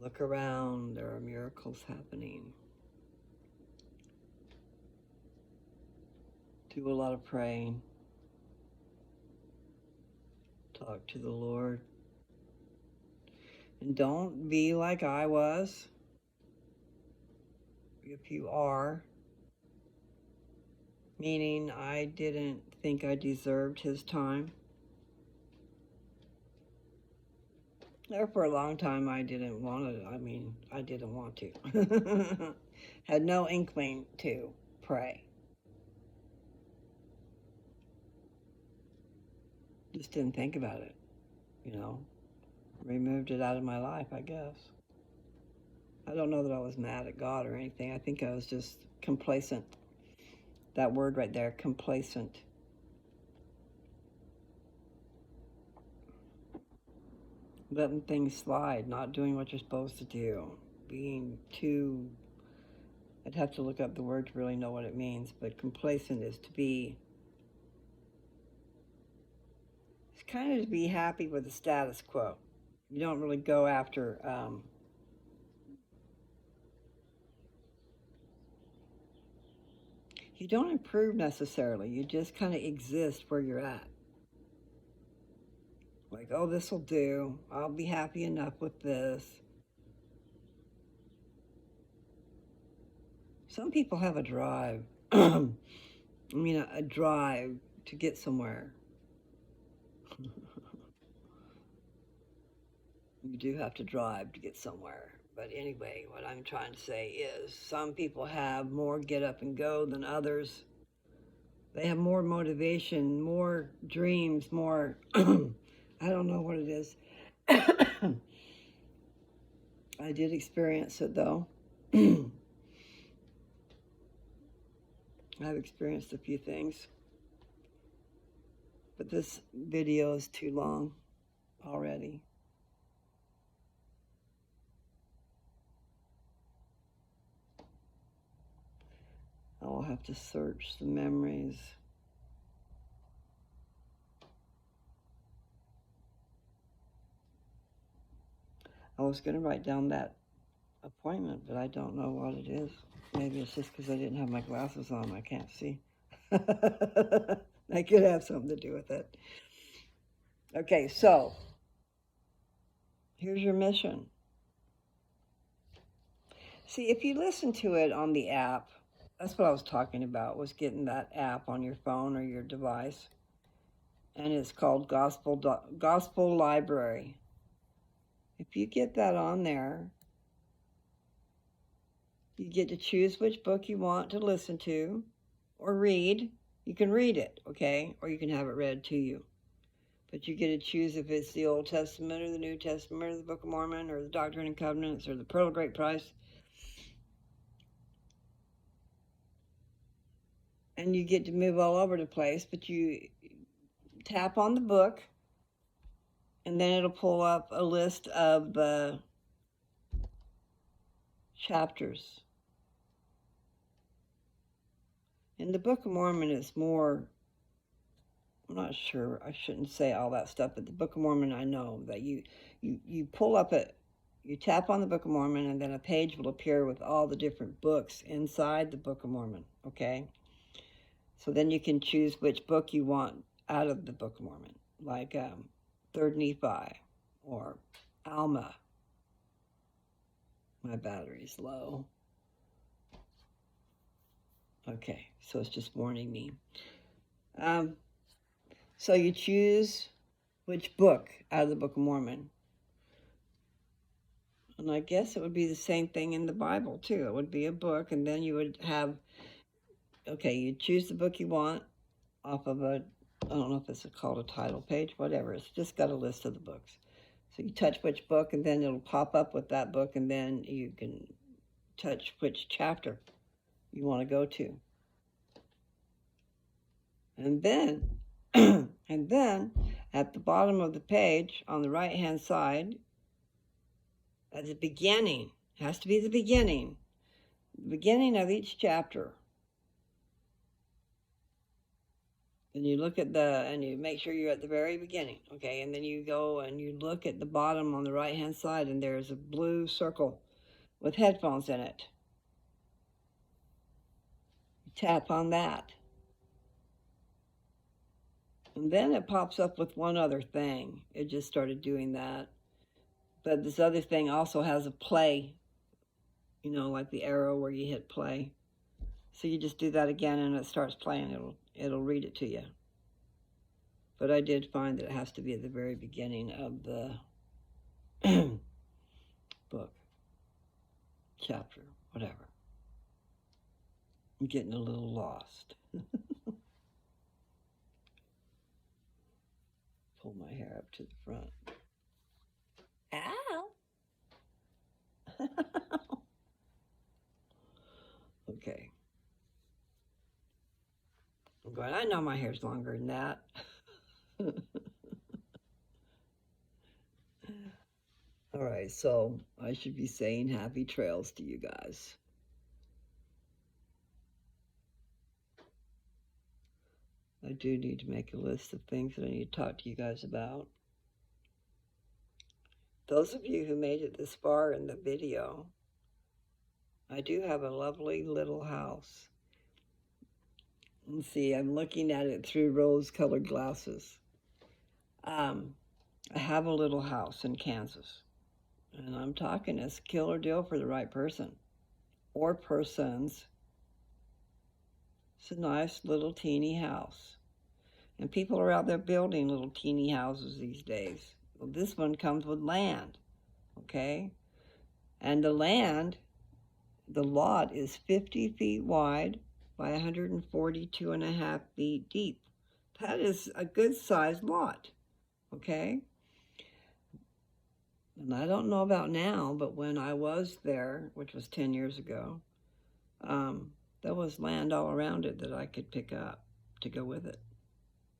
Look around, there are miracles happening. Do a lot of praying. Talk to the Lord. And don't be like I was. If you are, meaning I didn't think I deserved his time. There for a long time I didn't want to, I didn't want to. Had no inkling to pray. Just didn't think about it, Removed it out of my life, I guess. I don't know that I was mad at God or anything. I think I was just complacent. That word right there, complacent. Letting things slide, not doing what you're supposed to do, being too, I'd have to look up the word to really know what it means, but complacent is to be, it's kind of to be happy with the status quo. You don't really go after, you don't improve necessarily, you just kind of exist where you're at. Like, oh, this will do. I'll be happy enough with this. Some people have a drive. A drive to get somewhere. You do have to drive to get somewhere. But anyway, what I'm trying to say is some people have more get up and go than others. They have more motivation, more dreams, more, I don't know what it is. I did experience it though. I've experienced a few things. But this video is too long already. I will have to search the memories. I was going to write down that appointment, but I don't know what it is. Maybe it's just because I didn't have my glasses on. I can't see. That could have something to do with it. Okay, so here's your mission. See, if you listen to it on the app, that's what I was talking about, was getting that app on your phone or your device. And it's called Gospel Library. If you get that on there, you get to choose which book you want to listen to or read. You can read it, okay? Or you can have it read to you. But you get to choose if it's the Old Testament or the New Testament or the Book of Mormon or the Doctrine and Covenants or the Pearl of Great Price. And you get to move all over the place, but you tap on the book and then it'll pull up a list of the chapters. In the Book of Mormon, it's more, I'm not sure, I shouldn't say all that stuff, but the Book of Mormon, I know that you pull up you tap on the Book of Mormon and then a page will appear with all the different books inside the Book of Mormon, okay? So then you can choose which book you want out of the Book of Mormon, like 3rd Nephi or Alma. My battery's low. Okay, so it's just warning me. So you choose which book out of the Book of Mormon. And I guess it would be the same thing in the Bible, too. It would be a book, and then you would have, okay, you choose the book you want off of I don't know if it's called a title page, whatever. It's just got a list of the books. So you touch which book, and then it'll pop up with that book, and then you can touch which chapter you want to go to. And then, at the bottom of the page, on the right-hand side, at the beginning, has to be the beginning of each chapter. And you look at and you make sure you're at the very beginning, okay? And then you go and you look at the bottom on the right-hand side, and there's a blue circle with headphones in it. You tap on that. And then it pops up with one other thing. It just started doing that. But this other thing also has a play, like the arrow where you hit play. So you just do that again and it starts playing. It'll read it to you. But I did find that it has to be at the very beginning of the book, chapter, whatever. I'm getting a little lost. Pull my hair up to the front. Ow! Okay. I'm going, I know my hair's longer than that. All right, so I should be saying happy trails to you guys. I do need to make a list of things that I need to talk to you guys about. Those of you who made it this far in the video, I do have a lovely little house. And see, I'm looking at it through rose-colored glasses. I have a little house in Kansas, and I'm talking it's a killer deal for the right person or persons. It's a nice little teeny house. And people are out there building little teeny houses these days. Well, this one comes with land, okay? And the lot is 50 feet wide by 142.5 feet deep. That is a good sized lot, okay? And I don't know about now, but when I was there, which was 10 years ago, there was land all around it that I could pick up to go with it.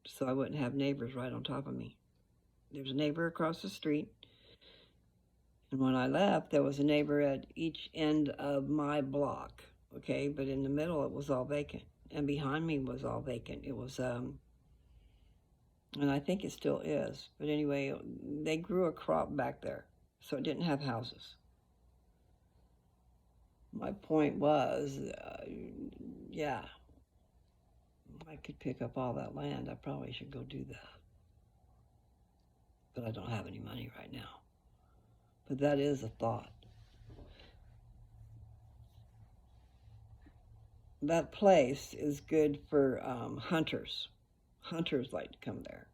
So I wouldn't have neighbors right on top of me. There's a neighbor across the street. And when I left, there was a neighbor at each end of my block, okay? But in the middle, it was all vacant. And behind me was all vacant. It was, and I think it still is. But anyway, they grew a crop back there, so it didn't have houses. My point was, yeah, I could pick up all that land. I probably should go do that. But I don't have any money right now. But that is a thought. That place is good for hunters. Hunters like to come there.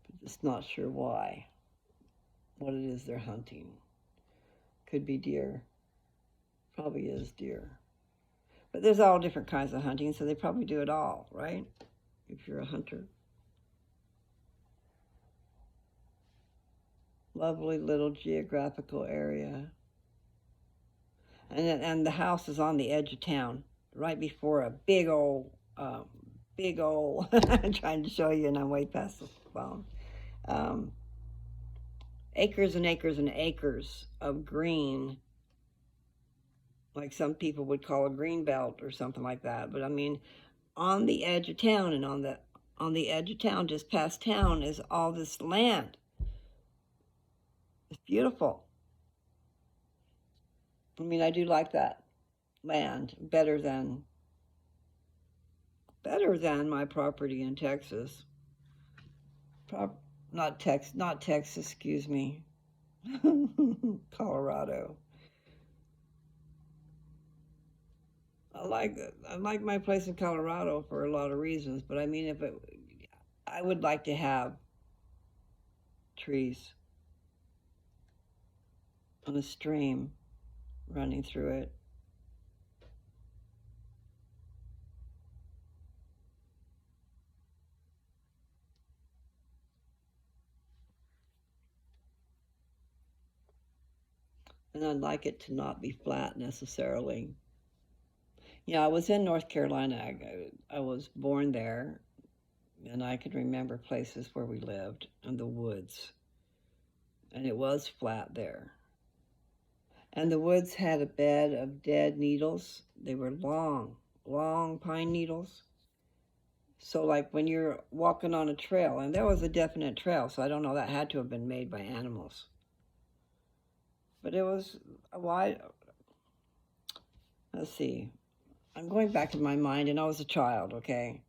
But just not sure why. What it is they're hunting. Could be deer. Probably is deer. But there's all different kinds of hunting, so they probably do it all, right? If you're a hunter. Lovely little geographical area. And the house is on the edge of town, right before a big old, I'm trying to show you and I'm way past the phone. Acres and acres and acres of green, like some people would call a green belt or something like that. But I mean, on the edge of town, and on the edge of town, just past town, is all this land. It's beautiful. I mean, I do like that land better than my property in Texas. Not Texas, excuse me. Colorado. I like my place in Colorado for a lot of reasons, but I mean, I would like to have trees on a stream running through it. And I'd like it to not be flat necessarily. I was in North Carolina. I was born there, and I could remember places where we lived in the woods. And it was flat there. And the woods had a bed of dead needles. They were long, long pine needles. So like when you're walking on a trail, and there was a definite trail, so I don't know, that had to have been made by animals. But it was a wide, let's see, I'm going back in my mind, and I was a child, okay?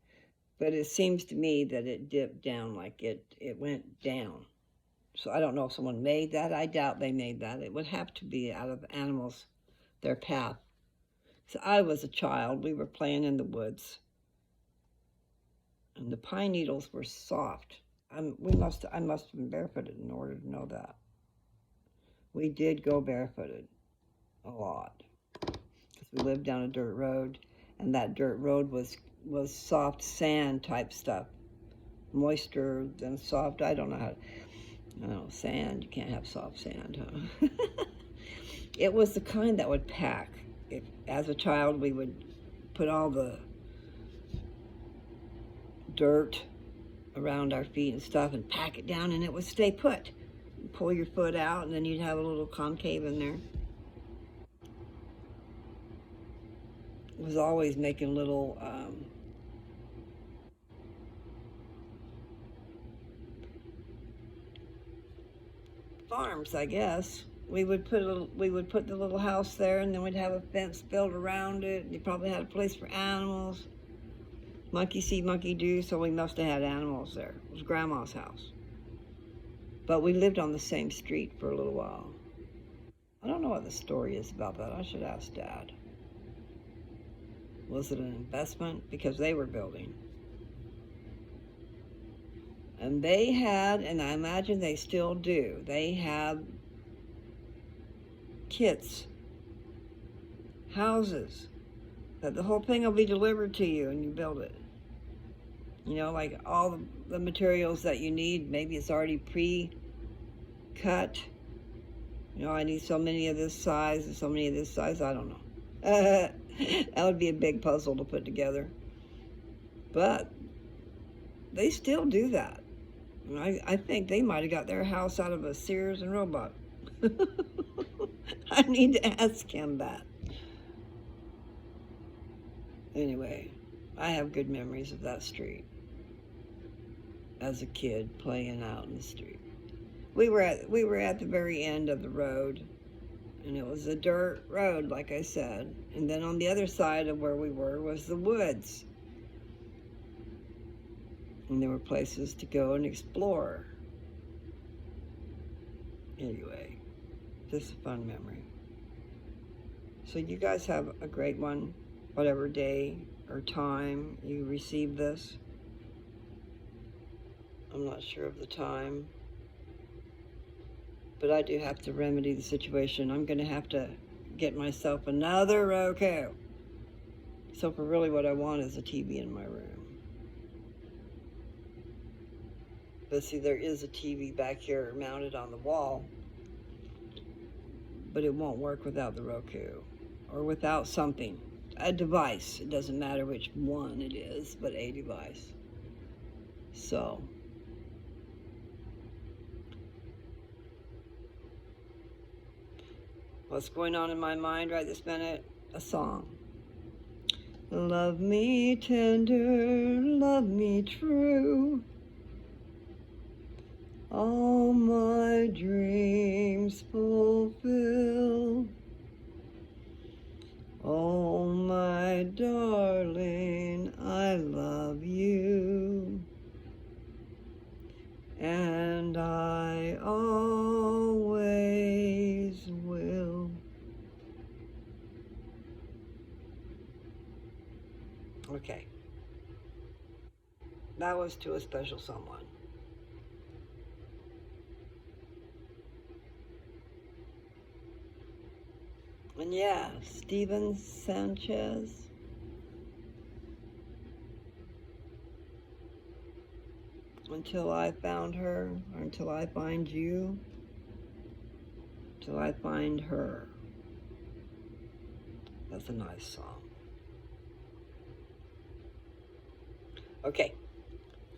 But it seems to me that it dipped down, like it went down. So I don't know if someone made that. I doubt they made that. It would have to be out of animals, their path. So I was a child. We were playing in the woods, and the pine needles were soft. I must have been barefooted in order to know that. We did go barefooted a lot because we lived down a dirt road, and that dirt road was soft sand type stuff, moisture then soft. I don't know how. Oh, sand. You can't have soft sand, huh? It was the kind that would pack. As a child, we would put all the dirt around our feet and stuff and pack it down, and it would stay put. You'd pull your foot out, and then you'd have a little concave in there. It was always making little farms, I guess. We would put the little house there, and then we'd have a fence built around it. You probably had a place for animals. Monkey see, monkey do, so we must have had animals there. It was Grandma's house. But we lived on the same street for a little while. I don't know what the story is about that. I should ask Dad. Was it an investment? Because they were building. And they had, and I imagine they still do, they had kits, houses, that the whole thing will be delivered to you and you build it. You know, like all the materials that you need, maybe it's already pre-cut. You know, I need so many of this size and so many of this size, I don't know. That would be a big puzzle to put together. But they still do that. I think they might have got their house out of a Sears and Roebuck. I need to ask him that. Anyway, I have good memories of that street as a kid playing out in the street. We were at the very end of the road, and it was a dirt road, like I said. And then on the other side of where we were was the woods. And there were places to go and explore. Anyway, just a fun memory. So you guys have a great one, whatever day or time you receive this. I'm not sure of the time, but I do have to remedy the situation. I'm going to have to get myself another Roku. So for really what I want is a TV in my room. But see, there is a TV back here mounted on the wall, but it won't work without the Roku or without something, a device. It doesn't matter which one it is, but a device. So what's going on in my mind right this minute? A song. Love me tender, love me true. All my dreams fulfill. Oh, my darling, I love you. And I always will. Okay. That was to a special someone. And yeah, Steven Sanchez. Until I found her, or until I find you, till I find her. That's a nice song. Okay,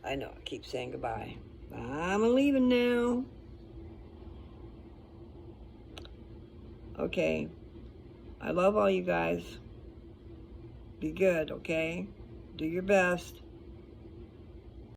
I know, I keep saying goodbye. I'm leaving now. Okay, I love all you guys. Be good, okay? Do your best.